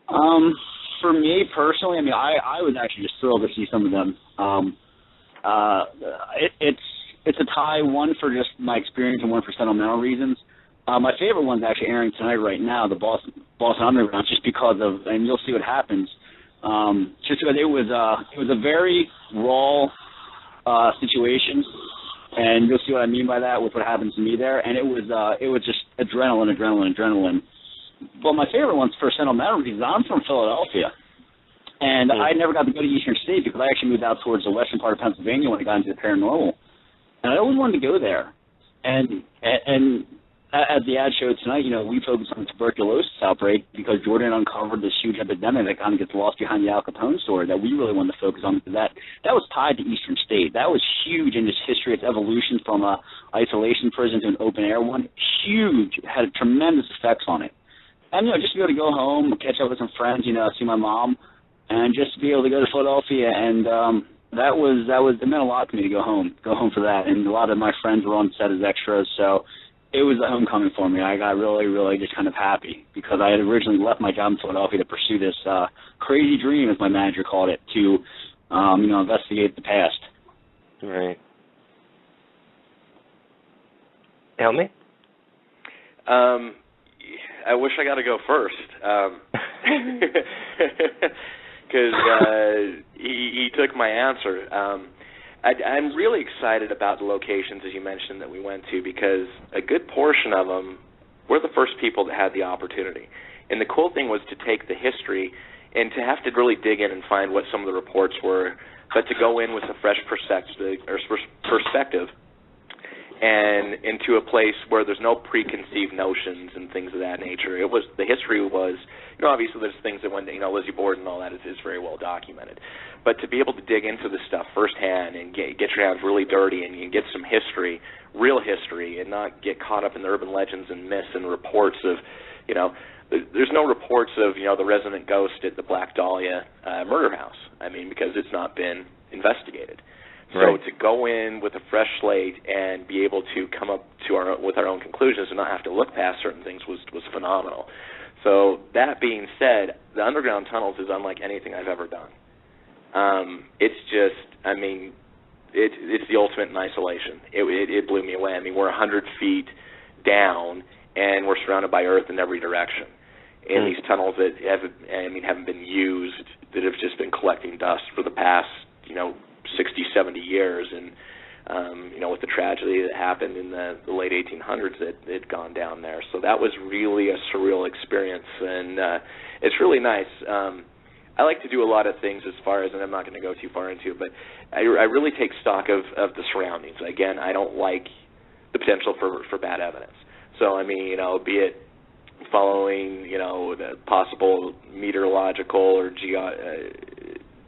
Speaker 6: For me personally, I mean, I was actually just thrilled to see some of them. It's a tie, one for just my experience and one for sentimental reasons. My favorite one's actually airing tonight right now, the Boston Underground, just because of, and you'll see what happens. Just because it was a very raw situation, and you'll see what I mean by that with what happens to me there. And it was just adrenaline. But my favorite one's for sentimental reasons. I'm from Philadelphia. And I never got to go to Eastern State because I actually moved out towards the western part of Pennsylvania when I got into the paranormal. And I always wanted to go there. And at the ad show tonight, you know, we focused on the tuberculosis outbreak because Jordan uncovered this huge epidemic that kind of gets lost behind the Al Capone story that we really wanted to focus on because that was tied to Eastern State. That was huge in its history, its evolution from a isolation prison to an open air one. Huge. It had tremendous effects on it. And, you know, just to be able to go home, catch up with some friends, you know, see my mom, and just to be able to go to Philadelphia, and it meant a lot to me to go home for that. And a lot of my friends were on set as extras, so it was a homecoming for me. I got really, really just kind of happy because I had originally left my job in Philadelphia to pursue this crazy dream, as my manager called it, to investigate the past.
Speaker 3: Right. Helmey?
Speaker 5: I wish I got to go first. Because he took my answer. I'm really excited about the locations, as you mentioned, that we went to because a good portion of them were the first people that had the opportunity. And the cool thing was to take the history and to have to really dig in and find what some of the reports were, but to go in with a fresh perspective and into a place where there's no preconceived notions and things of that nature. The history was, you know, obviously there's things that when, you know, Lizzie Borden and all that is very well documented. But to be able to dig into this stuff firsthand and get your hands really dirty and you get some history, real history, and not get caught up in the urban legends and myths and reports of, you know, there's no reports of, you know, the resident ghost at the Black Dahlia murder house. I mean, because it's not been investigated.
Speaker 3: Right.
Speaker 5: So to go in with a fresh slate and be able to come up with our own conclusions and not have to look past certain things was phenomenal. So that being said, the underground tunnels is unlike anything I've ever done. It's just, I mean, it's the ultimate in isolation. It blew me away. I mean, we're 100 feet down and we're surrounded by earth in every direction. And these tunnels that haven't been used, that have just been collecting dust for the past, you know, 60, 70 years, and you know, with the tragedy that happened in the late 1800s, it had gone down there. So that was really a surreal experience, and it's really nice. I like to do a lot of things as far as, and I'm not going to go too far into it, but I really take stock of the surroundings. Again, I don't like the potential for bad evidence. So, I mean, you know, be it following, you know, the possible meteorological or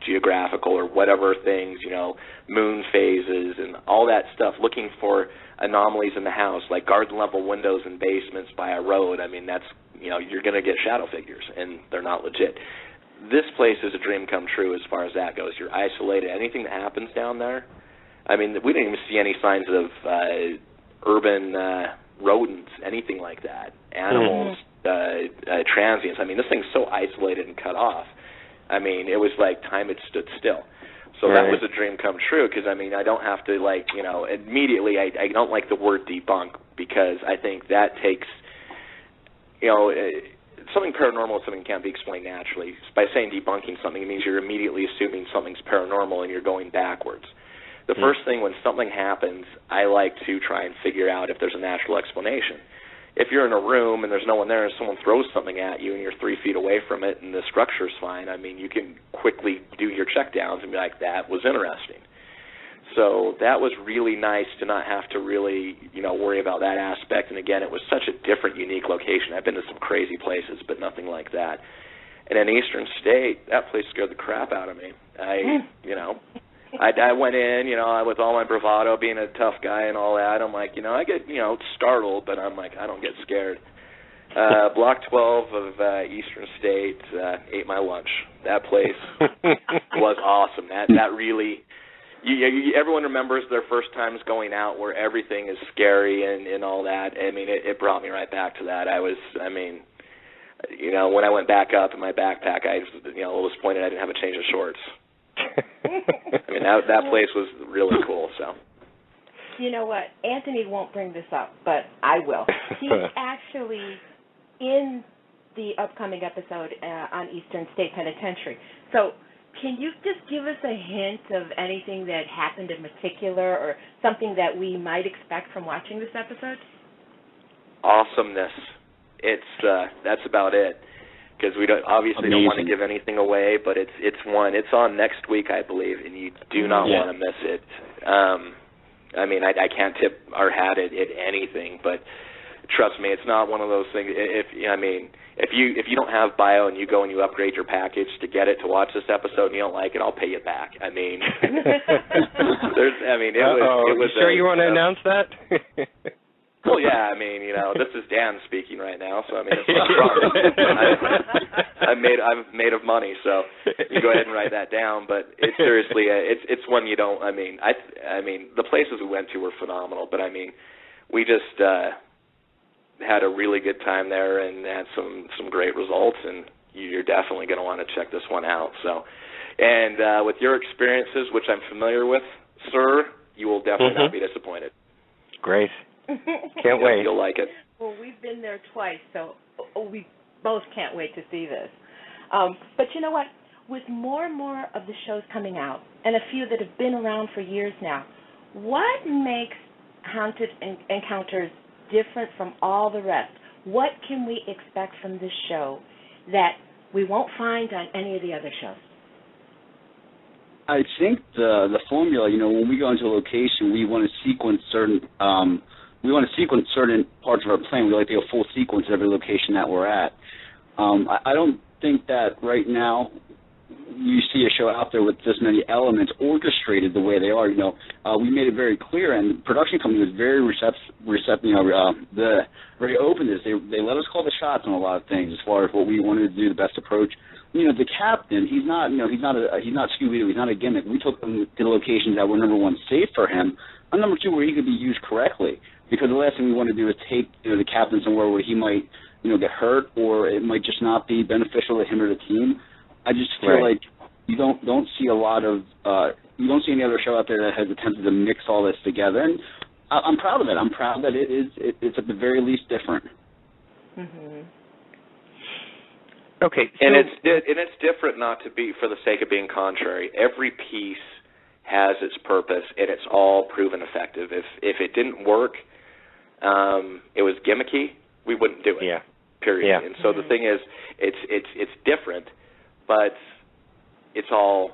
Speaker 5: geographical or whatever things, you know, moon phases and all that stuff, looking for anomalies in the house, like garden-level windows and basements by a road. I mean, that's, you know, you're going to get shadow figures, and they're not legit. This place is a dream come true as far as that goes. You're isolated. Anything that happens down there, I mean, we didn't even see any signs of urban rodents, anything like that, animals, transients. I mean, this thing's so isolated and cut off. I mean, it was like time had stood still. So that was a dream come true because, I mean, I don't have to, like, you know, immediately I don't like the word debunk because I think that takes, you know, something paranormal is something that can't be explained naturally. By saying debunking something, it means you're immediately assuming something's paranormal and you're going backwards. The first thing when something happens, I like to try and figure out if there's a natural explanation. if you're in a room and there's no one there and someone throws something at you and you're 3 feet away from it and the structure's fine, I mean, you can quickly do your checkdowns and be like, that was interesting. So that was really nice to not have to really, worry about that aspect. And again, it was such a different, unique location. I've been to some crazy places, but nothing like that. And in Eastern State, that place scared the crap out of me. I went in, with all my bravado, being a tough guy and all that. I'm like, I get, startled, but I'm like, I don't get scared. Block 12 of Eastern State, ate my lunch. That place was awesome. That really, everyone remembers their first times going out where everything is scary and all that. I mean, it brought me right back to that. When I went back up in my backpack, I was disappointed I didn't have a change of shorts. I mean, that place was really cool. So,
Speaker 4: you know what? Anthony won't bring this up, but I will. He's actually in the upcoming episode on Eastern State Penitentiary. So, can you just give us a hint of anything that happened in particular, or something that we might expect from watching this episode?
Speaker 5: Awesomeness. That's about it. Because we don't want to give anything away, but it's on next week, I believe, and you do not want to miss it. I can't tip our hat at anything, but trust me, it's not one of those things. If you don't have bio and you go and you upgrade your package to get it to watch this episode and you don't like it, I'll pay you back. It was.
Speaker 3: You sure you want to announce that?
Speaker 5: Well, yeah, this is Dan speaking right now, so I'm made of money, so you go ahead and write that down. But it's seriously, it's one you don't. The places we went to were phenomenal, but we just had a really good time there and had some great results, and you're definitely going to want to check this one out. So, and with your experiences, which I'm familiar with, sir, you will definitely not be disappointed.
Speaker 3: Great. Can't wait.
Speaker 5: You'll like it.
Speaker 4: Well, we've been there twice, so we both can't wait to see this. But you know what? With more and more of the shows coming out, and a few that have been around for years now, what makes Haunted Encounters different from all the rest? What can we expect from this show that we won't find on any of the other shows?
Speaker 6: I think the formula, when we go into a location, we want to sequence certain parts of our plan. We like to go full sequence at every location that we're at. I don't think that right now you see a show out there with this many elements orchestrated the way they are. We made it very clear, and the production company was very very open to this. They let us call the shots on a lot of things as far as what we wanted to do, the best approach. The captain, he's not Scooby-Doo. He's not a gimmick. We took him to the locations that were, number one, safe for him, and number two, where he could be used correctly. Because the last thing we want to do is take the captain somewhere where he might get hurt, or it might just not be beneficial to him or the team. I just feel like you don't see a lot of you don't see any other show out there that has attempted to mix all this together, and I'm proud of it. I'm proud that it's at the very least different.
Speaker 4: Mm-hmm.
Speaker 3: Okay, so
Speaker 5: and it's different not to be for the sake of being contrary. Every piece has its purpose, and it's all proven effective. If it didn't work, it was gimmicky, we wouldn't do it.
Speaker 3: Yeah.
Speaker 5: Period.
Speaker 3: Yeah.
Speaker 5: And so the thing is, it's different, but it's all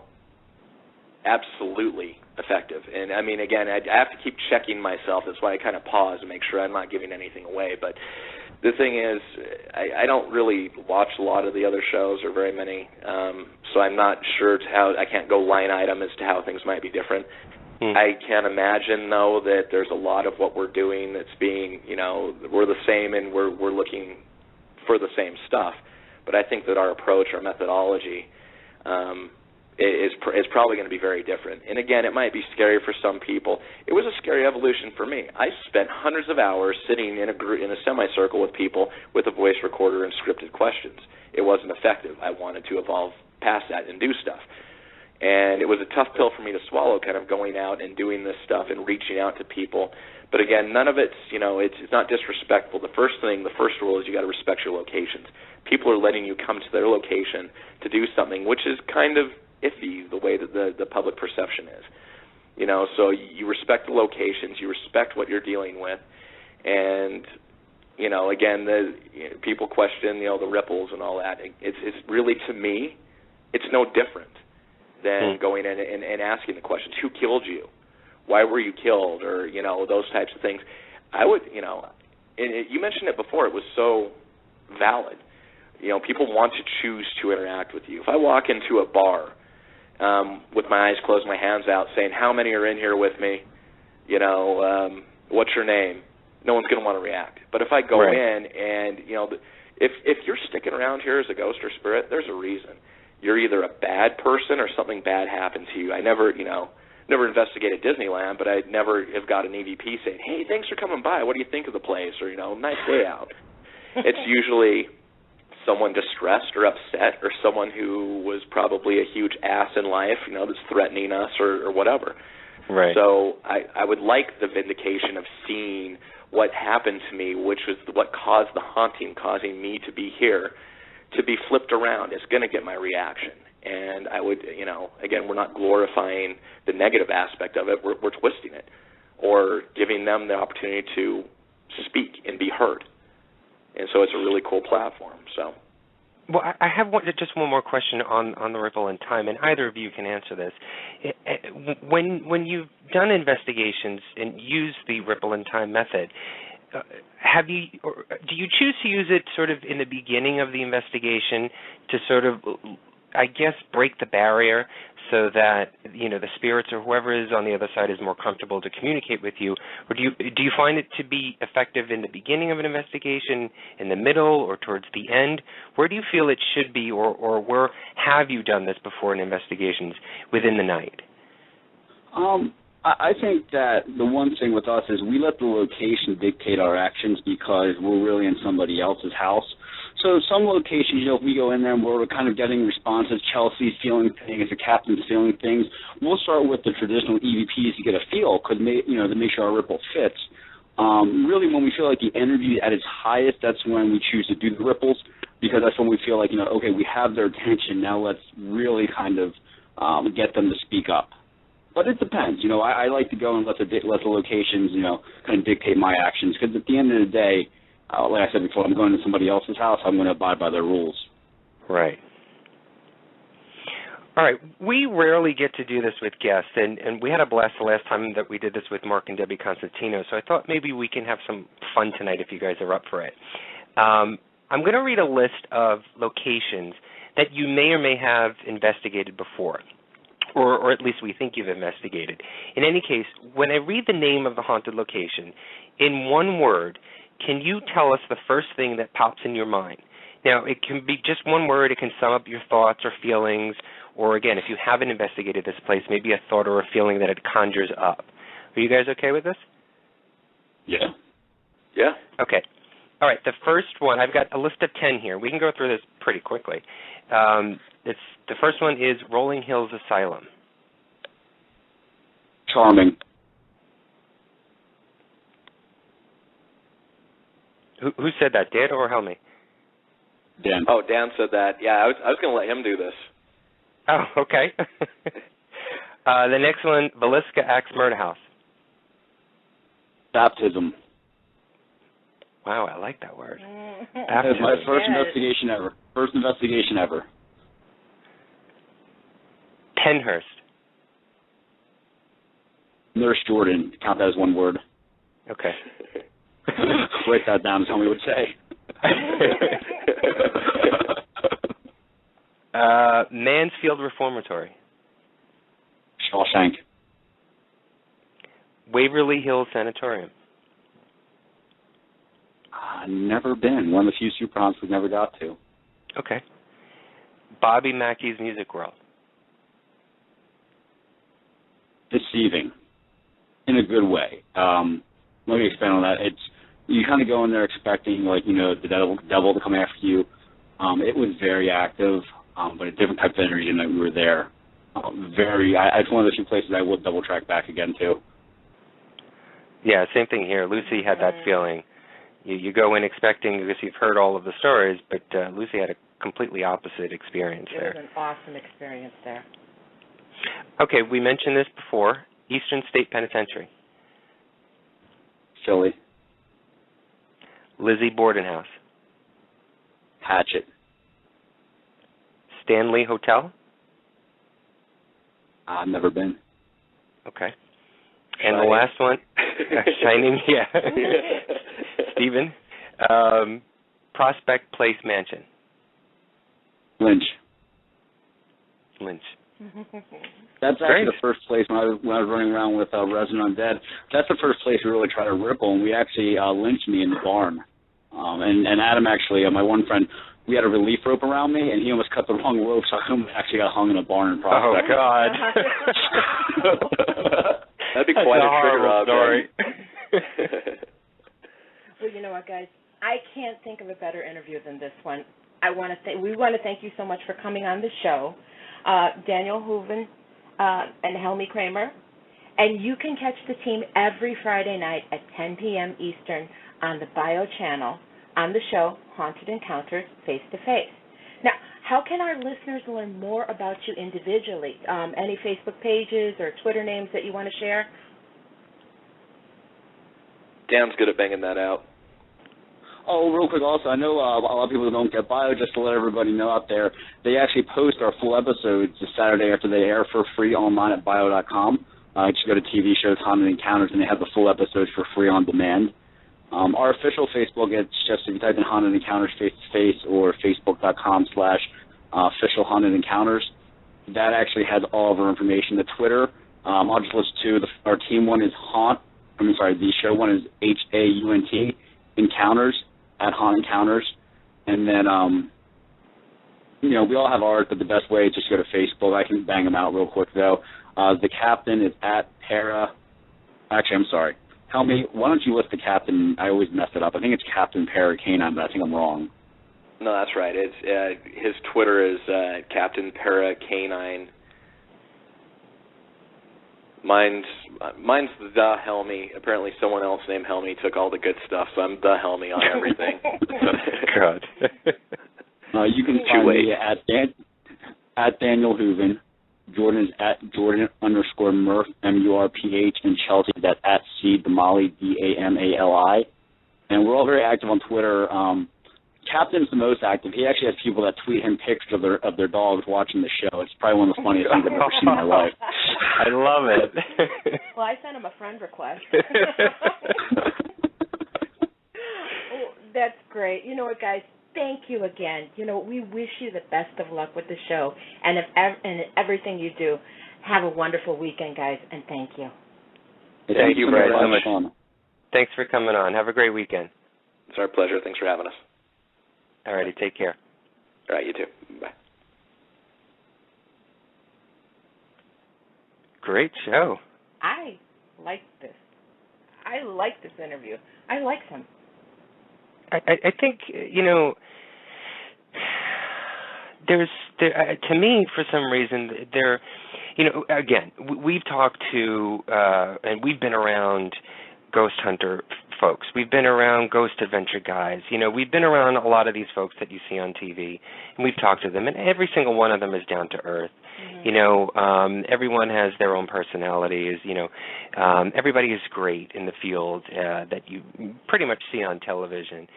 Speaker 5: absolutely effective. And again, I have to keep checking myself. That's why I kind of pause and make sure I'm not giving anything away. But the thing is, I don't really watch a lot of the other shows or very many, so I'm not sure I can't go line item as to how things might be different. I can imagine, though, that there's a lot of what we're doing that's being, we're the same and we're looking for the same stuff. But I think that our approach, our methodology, is probably going to be very different. And again, it might be scary for some people. It was a scary evolution for me. I spent hundreds of hours sitting in a semicircle with people with a voice recorder and scripted questions. It wasn't effective. I wanted to evolve past that and do stuff. And it was a tough pill for me to swallow, kind of going out and doing this stuff and reaching out to people. But again, none of it's, it's not disrespectful. The first rule is you got to respect your locations. People are letting you come to their location to do something, which is kind of iffy the way that the public perception is. So you respect the locations, you respect what you're dealing with, and again, people question, the ripples and all that. It's really, to me, it's no different than going in and asking the questions. Who killed you? Why were you killed? Or, those types of things. I would, and you mentioned it before. It was so valid. People want to choose to interact with you. If I walk into a bar with my eyes closed, my hands out, saying, how many are in here with me? What's your name? No one's going to want to react. But if I go in and, if you're sticking around here as a ghost or spirit, there's a reason. You're either a bad person or something bad happened to you. I never investigated Disneyland, but I never have got an EVP saying, hey, thanks for coming by. What do you think of the place? Or, nice day out. It's usually someone distressed or upset or someone who was probably a huge ass in life, that's threatening us or whatever.
Speaker 3: Right.
Speaker 5: So I would like the vindication of seeing what happened to me, which was what caused the haunting, causing me to be here, to be flipped around. It's going to get my reaction. And I would, again, we're not glorifying the negative aspect of it. We're twisting it or giving them the opportunity to speak and be heard. And so it's a really cool platform. So.
Speaker 3: Well, I have just one more question on the ripple in time, and either of you can answer this. When you've done investigations and used the ripple in time method, do you choose to use it sort of in the beginning of the investigation to sort of, I guess, break the barrier so that the spirits or whoever is on the other side is more comfortable to communicate with you, or do you find it to be effective in the beginning of an investigation, in the middle, or towards the end? Where do you feel it should be, or where have you done this before in investigations within the night?
Speaker 6: I think that the one thing with us is we let the location dictate our actions because we're really in somebody else's house. So some locations, if we go in there and we're kind of getting responses, Chelsea's feeling things, the captain's feeling things, we'll start with the traditional EVPs to get a feel, to make sure our ripple fits. Really, when we feel like the energy is at its highest, that's when we choose to do the ripples, because that's when we feel like, okay, we have their attention, now let's really kind of get them to speak up. But it depends. I like to go and let the locations, kind of dictate my actions, because at the end of the day, like I said before, I'm going to somebody else's house, I'm going to abide by their rules.
Speaker 3: Right. All right. We rarely get to do this with guests, and we had a blast the last time that we did this with Mark and Debbie Constantino, so I thought maybe we can have some fun tonight if you guys are up for it. I'm going to read a list of locations that you may or may have investigated before, or at least we think you've investigated. In any case, when I read the name of the haunted location, in one word, can you tell us the first thing that pops in your mind? Now, it can be just one word. It can sum up your thoughts or feelings, or, again, if you haven't investigated this place, maybe a thought or a feeling that it conjures up. Are you guys okay with this?
Speaker 6: Yeah.
Speaker 5: Yeah.
Speaker 3: Okay. All right, the first one, I've got a list of 10 here. We can go through this pretty quickly. The first one is Rolling Hills Asylum.
Speaker 6: Charming.
Speaker 3: Who said that, Dan or Helmey?
Speaker 6: Dan.
Speaker 5: Oh, Dan said that. Yeah, I was going to let him do this.
Speaker 3: Oh, okay. The next one, Villisca Axe Murder House.
Speaker 6: Baptism.
Speaker 3: Wow, I like that word.
Speaker 6: That was my first investigation ever. First investigation ever.
Speaker 3: Penhurst.
Speaker 6: Nurse Jordan. Count that as one word.
Speaker 3: Okay.
Speaker 6: Write that down, as Helmey would say.
Speaker 3: Mansfield Reformatory.
Speaker 6: Shawshank.
Speaker 3: Waverly Hills Sanatorium.
Speaker 6: Never been. One of the few super haunts we've never got to.
Speaker 3: Okay. Bobby Mackey's Music World.
Speaker 6: Deceiving. In a good way. Let me expand on that. You kind of go in there expecting, the devil to come after you. It was very active, but a different type of energy than that we were there. It's one of the few places I would double track back again, too.
Speaker 3: Yeah, same thing here. Lucy had that feeling. You go in expecting, because you've heard all of the stories, but Lucy had a completely opposite experience there.
Speaker 4: It was an awesome experience there.
Speaker 3: Okay, we mentioned this before. Eastern State Penitentiary.
Speaker 6: Philly.
Speaker 3: Lizzie Bordenhouse.
Speaker 6: Hatchet.
Speaker 3: Stanley Hotel.
Speaker 6: I've never been.
Speaker 3: Okay.
Speaker 5: Shining.
Speaker 3: And the last one, Shining, yeah. Stephen, Prospect Place Mansion.
Speaker 6: Lynch. That's actually the first place when I was running around with Resident Undead. That's the first place we really tried to ripple, and we actually lynched me in the barn. And Adam actually, my one friend, we had a relief rope around me, and he almost cut the wrong rope, so I actually got hung in a barn in Prospect.
Speaker 3: Oh, God.
Speaker 5: That'd be quite a trigger
Speaker 3: story.
Speaker 4: Well, you know what, guys? I can't think of a better interview than this one. We want to thank you so much for coming on the show, Daniel Hooven and Helmey Kramer. And you can catch the team every Friday night at 10 p.m. Eastern on the Bio channel on the show Haunted Encounters Face to Face. Now, how can our listeners learn more about you individually? Any Facebook pages or Twitter names that you want to share?
Speaker 5: Dan's good at banging that out.
Speaker 6: Oh, real quick also, I know a lot of people don't get Bio, just to let everybody know out there, they actually post our full episodes the Saturday after they air for free online at bio.com. Just go to TV shows, Haunted Encounters, and they have the full episodes for free on demand. Our official Facebook, it's just if you type in Haunted Encounters Face to Face or facebook.com/official Haunted Encounters, that actually has all of our information. The Twitter, I'll just list two. Our team one is the show one is HAUNT Encounters at Haunt Encounters, and then we all have ours, but the best way is just go to Facebook. I can bang them out real quick though. The captain is at Para. Actually, I'm sorry. Helmey, why don't you list the captain? I always mess it up. I think it's Captain Para Canine, but I think I'm wrong.
Speaker 5: No, that's right. It's his Twitter is Captain Para Canine. Mine's the Helmey. Apparently, someone else named Helmey took all the good stuff, so I'm the Helmey on everything.
Speaker 3: God.
Speaker 6: You can find me at Daniel Hooven. Jordan is at Jordan_Murph, MURPH, and Chelsea is at C Damali, DAMALI. And we're all very active on Twitter. Captain's the most active. He actually has people that tweet him pictures of their dogs watching the show. It's probably one of the funniest things I've ever seen in my life.
Speaker 3: I love it.
Speaker 4: Well, I sent him a friend request. Oh, that's great. You know what, guys? Thank you again. We wish you the best of luck with the show and everything you do. Have a wonderful weekend, guys, and thank you.
Speaker 3: Thank you very much.
Speaker 6: Fun.
Speaker 3: Thanks for coming on. Have a great weekend.
Speaker 5: It's our pleasure. Thanks for having us.
Speaker 3: All righty, take care.
Speaker 5: All right, you too. Bye.
Speaker 3: Great show.
Speaker 4: I like this. I like this interview. I like him.
Speaker 3: I think, to me, for some reason, again, we've talked to, and we've been around ghost hunter folks. We've been around ghost adventure guys. We've been around a lot of these folks that you see on TV, and we've talked to them, and every single one of them is down to earth. Mm-hmm. Everyone has their own personalities. Everybody is great in the field that you pretty much see on television.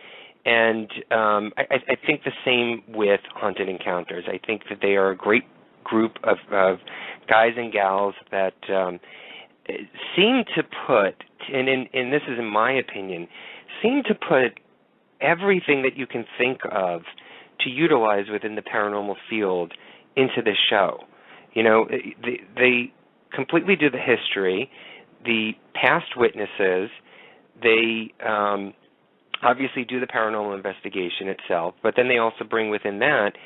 Speaker 3: And I think the same with Haunted Encounters. I think that they are a great group of guys and gals that seem to put, and this is in my opinion, seem to put everything that you can think of to utilize within the paranormal field into this show. They completely do the history, the past witnesses, they obviously do the paranormal investigation itself, but then they also bring within that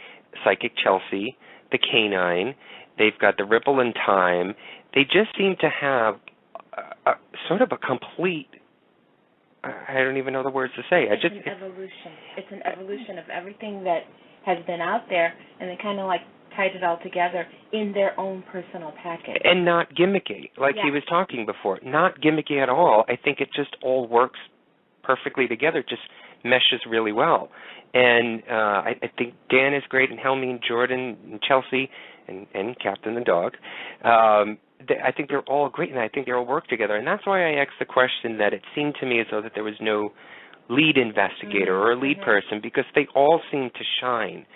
Speaker 3: Psychic Chelsea, the canine, they've got the Ripple in Time. They just seem to have a sort of a complete, I don't even know the words to say.
Speaker 4: It's an evolution. It's an evolution of everything that has been out there, and they kind of like tied it all together in their own personal package.
Speaker 3: And not gimmicky, like he was talking before. Not gimmicky at all. I think it just all works perfectly together, just meshes really well. And I think Dan is great, and Helmey and Jordan and Chelsea and Captain the dog. I think they're all great, and I think they all work together. And that's why I asked the question that it seemed to me as though that there was no lead investigator or a lead person, because they all seem to shine.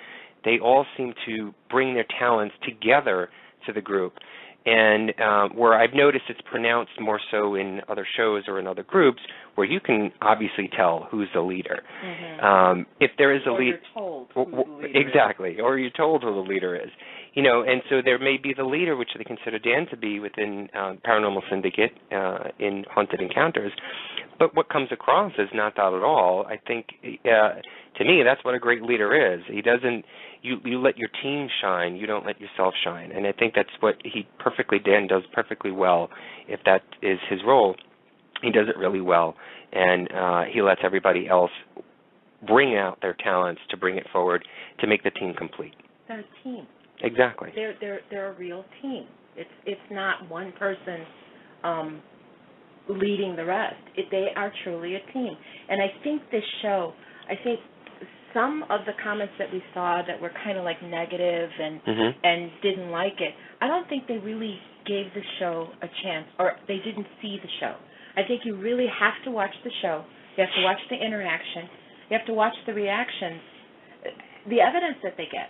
Speaker 3: They all seem to bring their talents together to the group. And where I've noticed it's pronounced more so in other shows or in other groups, where you can obviously tell who's the leader. If there is a lead,
Speaker 4: you're told who the leader
Speaker 3: exactly, or you're told who the leader is. And so there may be the leader, which they consider Dan to be within Paranormal Syndicate in Haunted Encounters, but what comes across is not that at all. I think, to me, that's what a great leader is. He doesn't. You let your team shine. You don't let yourself shine. And I think that's what Dan does perfectly well. If that is his role, he does it really well, and he lets everybody else bring out their talents to bring it forward to make the team complete.
Speaker 4: They're a team.
Speaker 3: Exactly.
Speaker 4: They're a real team. It's not one person leading the rest. They are truly a team. And I think this show, some of the comments that we saw that were kind of like negative and didn't like it, I don't think they really gave the show a chance, or they didn't see the show. I think you really have to watch the show. You have to watch the interaction. You have to watch the reactions, the evidence that they get.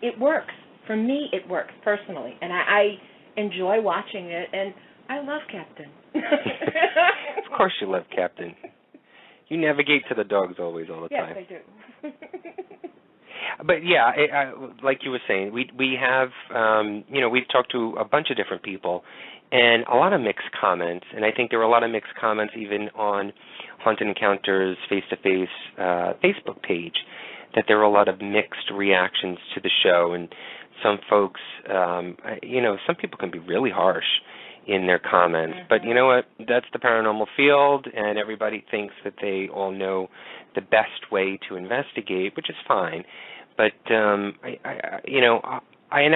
Speaker 4: It works. For me, it works personally, and I enjoy watching it, and I love Captain.
Speaker 3: Of course you love Captain. You navigate to the dogs always, all the time.
Speaker 4: Yes, I do.
Speaker 3: But yeah, like you were saying, we have, we've talked to a bunch of different people, and a lot of mixed comments, and I think there were a lot of mixed comments even on Haunted Encounters face-to-face Facebook page, that there were a lot of mixed reactions to the show, and some folks, some people can be really harsh in their comments, but you know what, that's the paranormal field, and everybody thinks that they all know the best way to investigate, which is fine, but and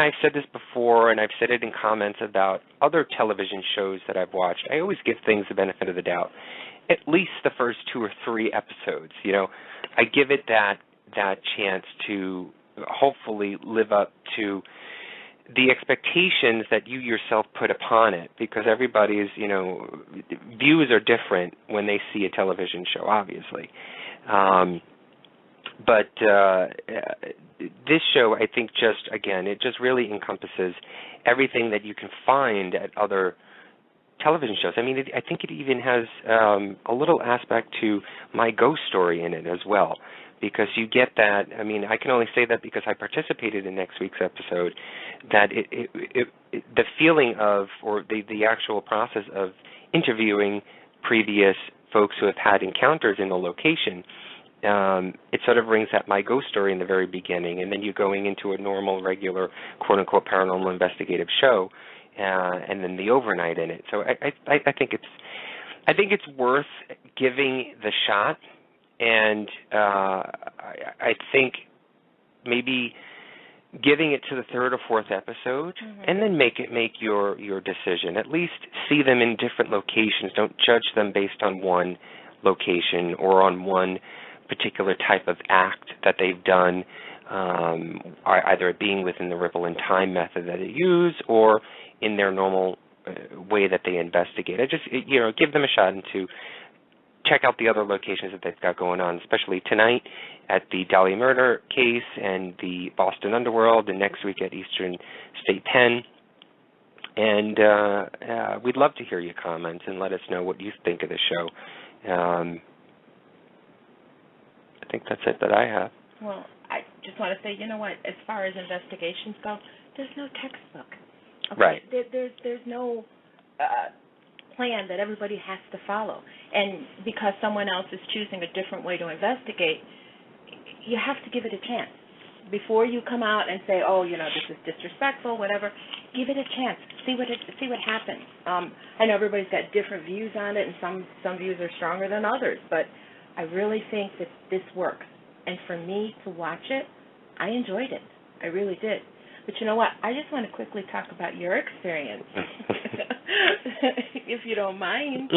Speaker 3: I've said this before, and I've said it in comments about other television shows that I've watched, I always give things the benefit of the doubt, at least the first 2 or 3 episodes, I give it that chance to hopefully live up to the expectations that you yourself put upon it, because everybody's, views are different when they see a television show, obviously. But this show, I think, it just really encompasses everything that you can find at other television shows. I mean, I think it even has a little aspect to My Ghost Story in it as well, because you get that. I mean, I can only say that because I participated in next week's episode, that the feeling of, or the actual process of interviewing previous folks who have had encounters in the location, it sort of brings that My Ghost Story in the very beginning, and then you're going into a normal, regular, quote-unquote, paranormal investigative show, and then the overnight in it. So I think it's worth giving the shot, and I think maybe giving it to the 3rd or 4th episode, and then make your decision. At least see them in different locations. Don't judge them based on one location or on one particular type of act that they've done, either being within the Ripple in Time method that they use or in their normal way that they investigate. I just, give them a shot and to check out the other locations that they've got going on, especially tonight at the Dolly murder case and the Boston Underworld, and next week at Eastern State Penn. And we'd love to hear your comments and let us know what you think of the show. I think that's it that I have.
Speaker 4: Well, I just want to say, as far as investigations go, there's no textbook. Okay?
Speaker 3: Right.
Speaker 4: There's no plan that everybody has to follow. And because someone else is choosing a different way to investigate, you have to give it a chance. Before you come out and say, this is disrespectful, whatever, give it a chance. See what happens. I know everybody's got different views on it, and some views are stronger than others, but I really think that this works. And for me to watch it, I enjoyed it. I really did. But you know what? I just want to quickly talk about your experience, if you don't mind.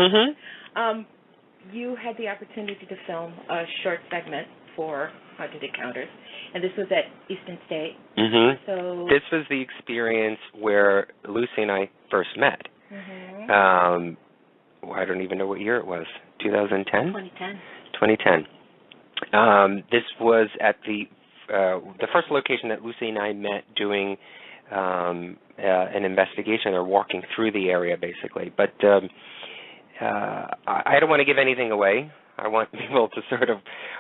Speaker 4: You had the opportunity to film a short segment for Haunted Encounters, and this was at Eastern State. So
Speaker 3: this was the experience where Luci and I first met. I don't even know what year it was. 2010?
Speaker 4: 2010.
Speaker 3: 2010. This was at the first location that Luci and I met doing an investigation or walking through the area, basically. But I don't want to give anything away. I want people to sort of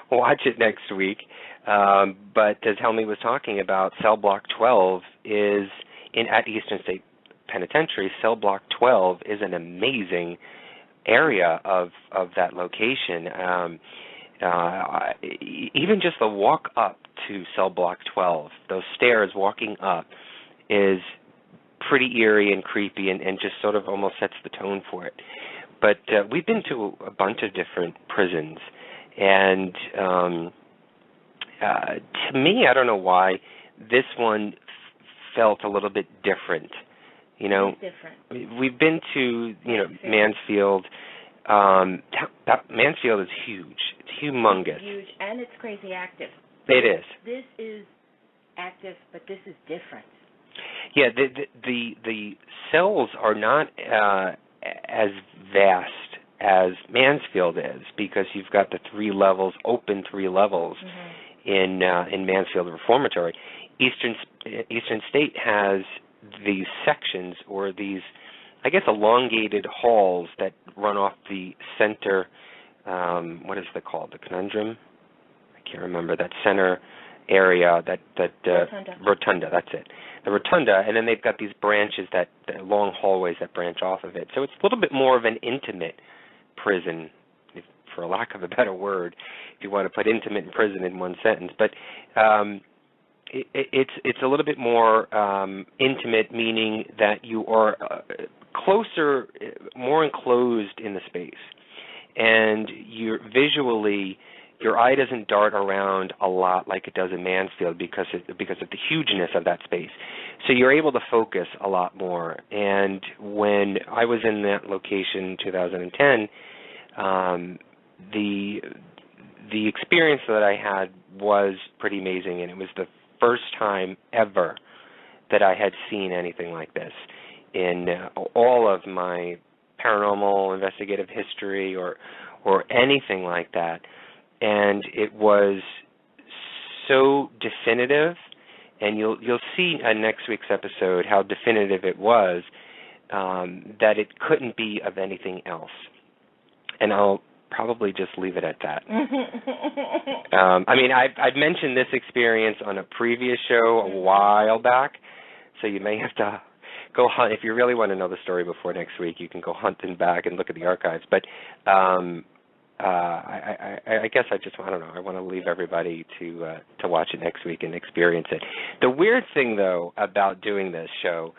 Speaker 3: watch it next week. But as Helmey was talking about, Cell Block 12 is at Eastern State Penitentiary. Cell Block 12 is an amazing area of that location. Even just the walk up to Cell Block 12, those stairs walking up, is pretty eerie and creepy and just sort of almost sets the tone for it. But we've been to a bunch of different prisons, and to me, I don't know why, this one felt a little bit different. You know, we've been to, Mansfield. Mansfield is huge. It's humongous.
Speaker 4: It's huge, and it's crazy active.
Speaker 3: It is.
Speaker 4: This is active, but this is different.
Speaker 3: Yeah, the cells are not as vast as Mansfield is, because you've got the open three levels in Mansfield Reformatory. Eastern State has these sections, or these, I guess, elongated halls that run off the center. What is it called? The conundrum? I can't remember that center area. Rotunda. That's it. The rotunda, and then they've got these branches, the long hallways that branch off of it. So it's a little bit more of an intimate prison, for lack of a better word, if you want to put intimate and prison in one sentence. But it's a little bit more intimate, meaning that you are closer, more enclosed in the space, and your eye doesn't dart around a lot like it does in Mansfield because of the hugeness of that space. So you're able to focus a lot more. And when I was in that location in 2010, the experience that I had was pretty amazing, and it was the first time ever that I had seen anything like this in all of my paranormal investigative history or anything like that. And it was so definitive, and you'll see in next week's episode how definitive it was, that it couldn't be of anything else. And I'll probably just leave it at that. I mean, I've mentioned this experience on a previous show a while back, so you may have to go hunt. If you really want to know the story before next week, you can go hunting back and look at the archives. But I guess I don't know. I want to leave everybody to watch it next week and experience it. The weird thing, though, about doing this show,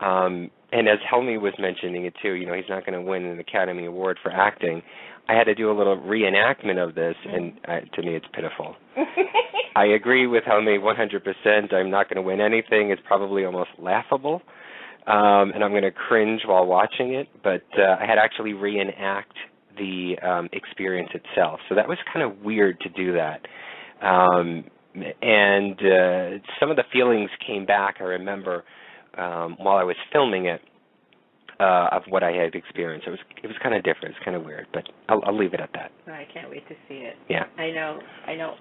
Speaker 3: and as Helmey was mentioning it too, he's not going to win an Academy Award for acting. I had to do a little reenactment of this, and to me, it's pitiful. I agree with Helmey 100%. I'm not going to win anything. It's probably almost laughable, and I'm going to cringe while watching it. But I had to actually reenact the experience itself. So that was kind of weird to do that. And some of the feelings came back, I remember, while I was filming it, of what I had experienced. It was kind of different. It's kind of weird, but I'll leave it at that.
Speaker 4: I can't wait to see it.
Speaker 3: Yeah.
Speaker 4: I know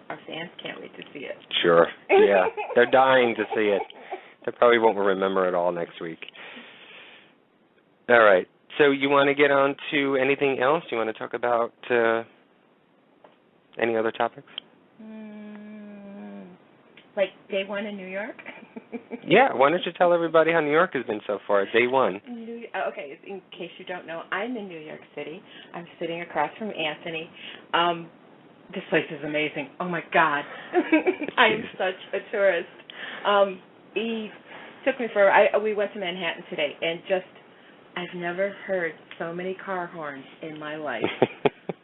Speaker 4: our fans can't wait to see it.
Speaker 3: Sure. Yeah. They're dying to see it. They probably won't remember it all next week. All right. So you want to get on to anything else? You want to talk about any other topics?
Speaker 4: Like day one in New York?
Speaker 3: Yeah. Why don't you tell everybody how New York has been so far, day one?
Speaker 4: Okay. In case you don't know, I'm in New York City. I'm sitting across from Anthony. This place is amazing. Oh, my God. I am such a tourist. He took me we went to Manhattan today, and I've never heard so many car horns in my life.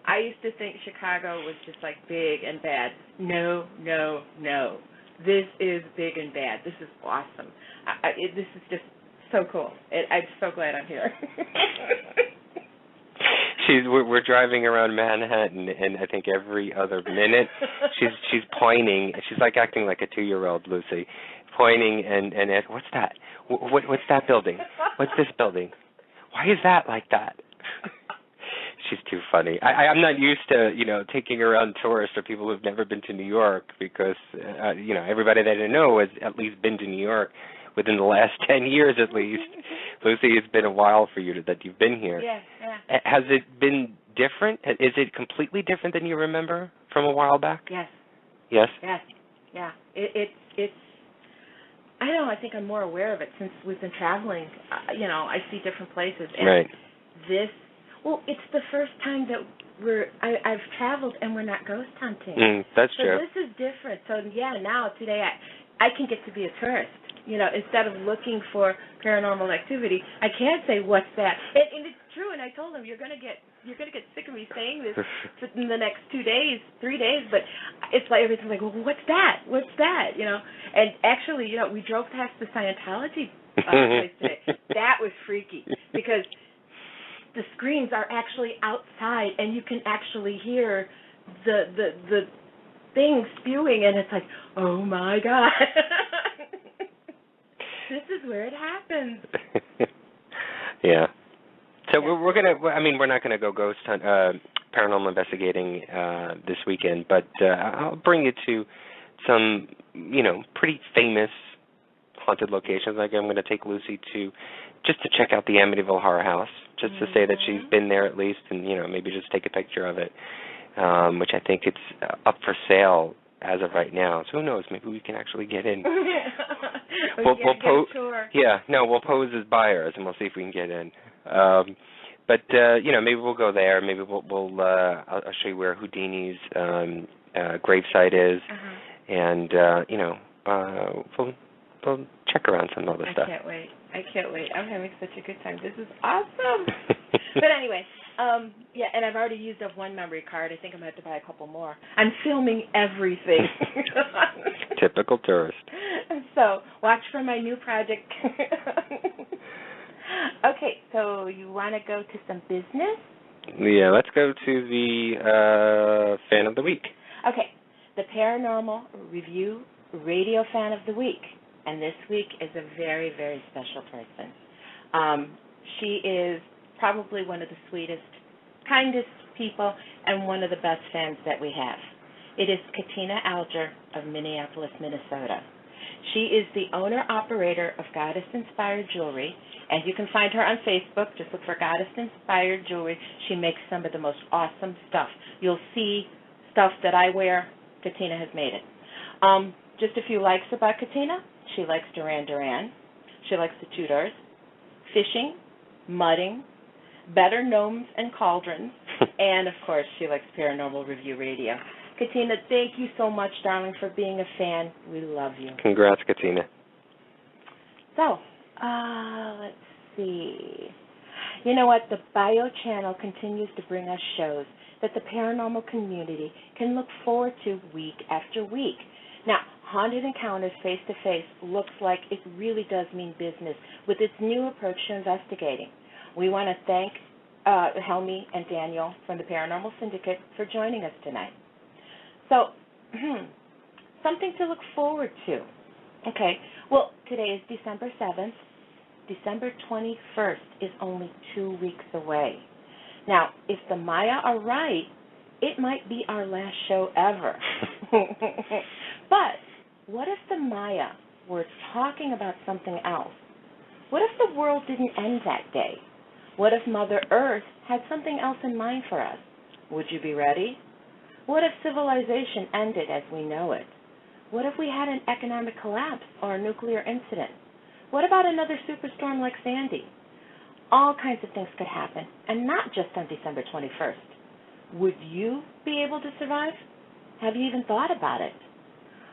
Speaker 4: I used to think Chicago was just like big and bad. No. This is big and bad. This is awesome. This is just so cool. I'm so glad I'm here.
Speaker 3: We're driving around Manhattan, and I think every other minute she's pointing. She's like acting like a 2-year-old, Lucy, pointing and what's that? What's that building? What's this building? Why is that like that? She's too funny. I'm not used to, taking around tourists or people who've never been to New York because, everybody that I know has at least been to New York within the last 10 years at least. Lucy, it's been a while for you that you've been here.
Speaker 4: Yeah.
Speaker 3: Has it been different? Is it completely different than you remember from a while back?
Speaker 4: Yes.
Speaker 3: Yes?
Speaker 4: Yes. Yeah. It's I don't know, I think I'm more aware of it since we've been traveling. I see different places. And
Speaker 3: right.
Speaker 4: It's the first time that I've traveled and we're not ghost hunting.
Speaker 3: That's
Speaker 4: so
Speaker 3: true.
Speaker 4: So this is different. So, now today I can get to be a tourist. Instead of looking for paranormal activity, I can say, what's that? And it's true, and I told him, you're going to get sick of me saying this in the next 2 days, 3 days, but it's like everything's like, well, what's that? What's that? And actually, we drove past the Scientology place today. That was freaky because the screens are actually outside, and you can actually hear the thing spewing, and it's like, oh my God. This is where it happens.
Speaker 3: Yeah. So we're gonna. We're not gonna go ghost hunt, paranormal investigating this weekend, but I'll bring you to some, pretty famous haunted locations. Like I'm going to take Lucy to just to check out the Amityville Horror House, just to say that she's been there at least, and maybe just take a picture of it, which I think it's up for sale as of right now. So who knows? Maybe we can actually get in. We'll pose as buyers and we'll see if we can get in. But maybe we'll go there. Maybe I'll show you where Houdini's gravesite is, and we'll check around some other stuff.
Speaker 4: I can't wait. I'm having such a good time. This is awesome. But anyway, and I've already used up one memory card. I think I'm going to have to buy a couple more. I'm filming everything.
Speaker 3: Typical tourist.
Speaker 4: So watch for my new project. Okay, so you want to go to some business?
Speaker 3: Yeah, let's go to the Fan of the Week.
Speaker 4: Okay, the Paranormal Review Radio Fan of the Week. And this week is a very, very special person. She is probably one of the sweetest, kindest people, and one of the best fans that we have. It is Katina Alger of Minneapolis, Minnesota. She is the owner-operator of Goddess Inspired Jewelry, and you can find her on Facebook. Just look for Goddess Inspired Jewelry. She makes some of the most awesome stuff. You'll see stuff that I wear. Katina has made it. Just a few likes about Katina. She likes Duran Duran. She likes the Tudors, fishing, mudding, better gnomes and cauldrons, and, of course, she likes Paranormal Review Radio. Katina, thank you so much, darling, for being a fan. We love you.
Speaker 3: Congrats, Katina.
Speaker 4: So, let's see. You know what? The Bio Channel continues to bring us shows that the paranormal community can look forward to week after week. Now, Haunted Encounters Face-to-Face looks like it really does mean business with its new approach to investigating. We want to thank Helmey and Daniel from the Paranormal Syndicate for joining us tonight. So, something to look forward to. Okay, well, today is December 7th. December 21st is only 2 weeks away. Now, if the Maya are right, it might be our last show ever. But what if the Maya were talking about something else? What if the world didn't end that day? What if Mother Earth had something else in mind for us? Would you be ready? What if civilization ended as we know it? What if we had an economic collapse or a nuclear incident? What about another superstorm like Sandy? All kinds of things could happen, and not just on December 21st. Would you be able to survive? Have you even thought about it?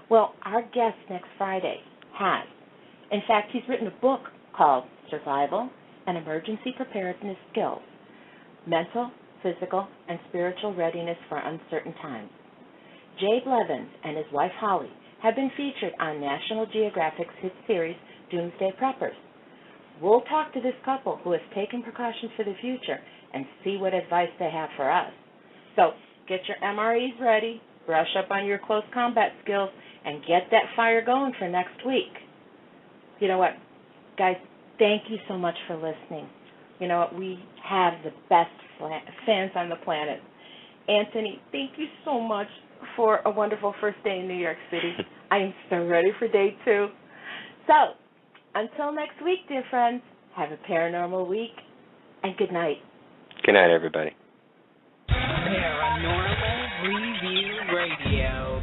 Speaker 4: Well, our guest next Friday has. In fact, he's written a book called Survival and Emergency Preparedness Skills, Mental, Physical, and Spiritual Readiness for Uncertain Times. Jay Blevins and his wife Holly have been featured on National Geographic's hit series Doomsday Preppers. We'll talk to this couple who has taken precautions for the future and see what advice they have for us. So get your MREs ready, brush up on your close combat skills, and get that fire going for next week. You know what, guys, thank you so much for listening. You know what? We have the best fans on the planet. Anthony, thank you so much for a wonderful first day in New York City. I am so ready for day 2. So, until next week, dear friends, have a paranormal week, and good night.
Speaker 3: Good night, everybody.
Speaker 2: Paranormal Review Radio.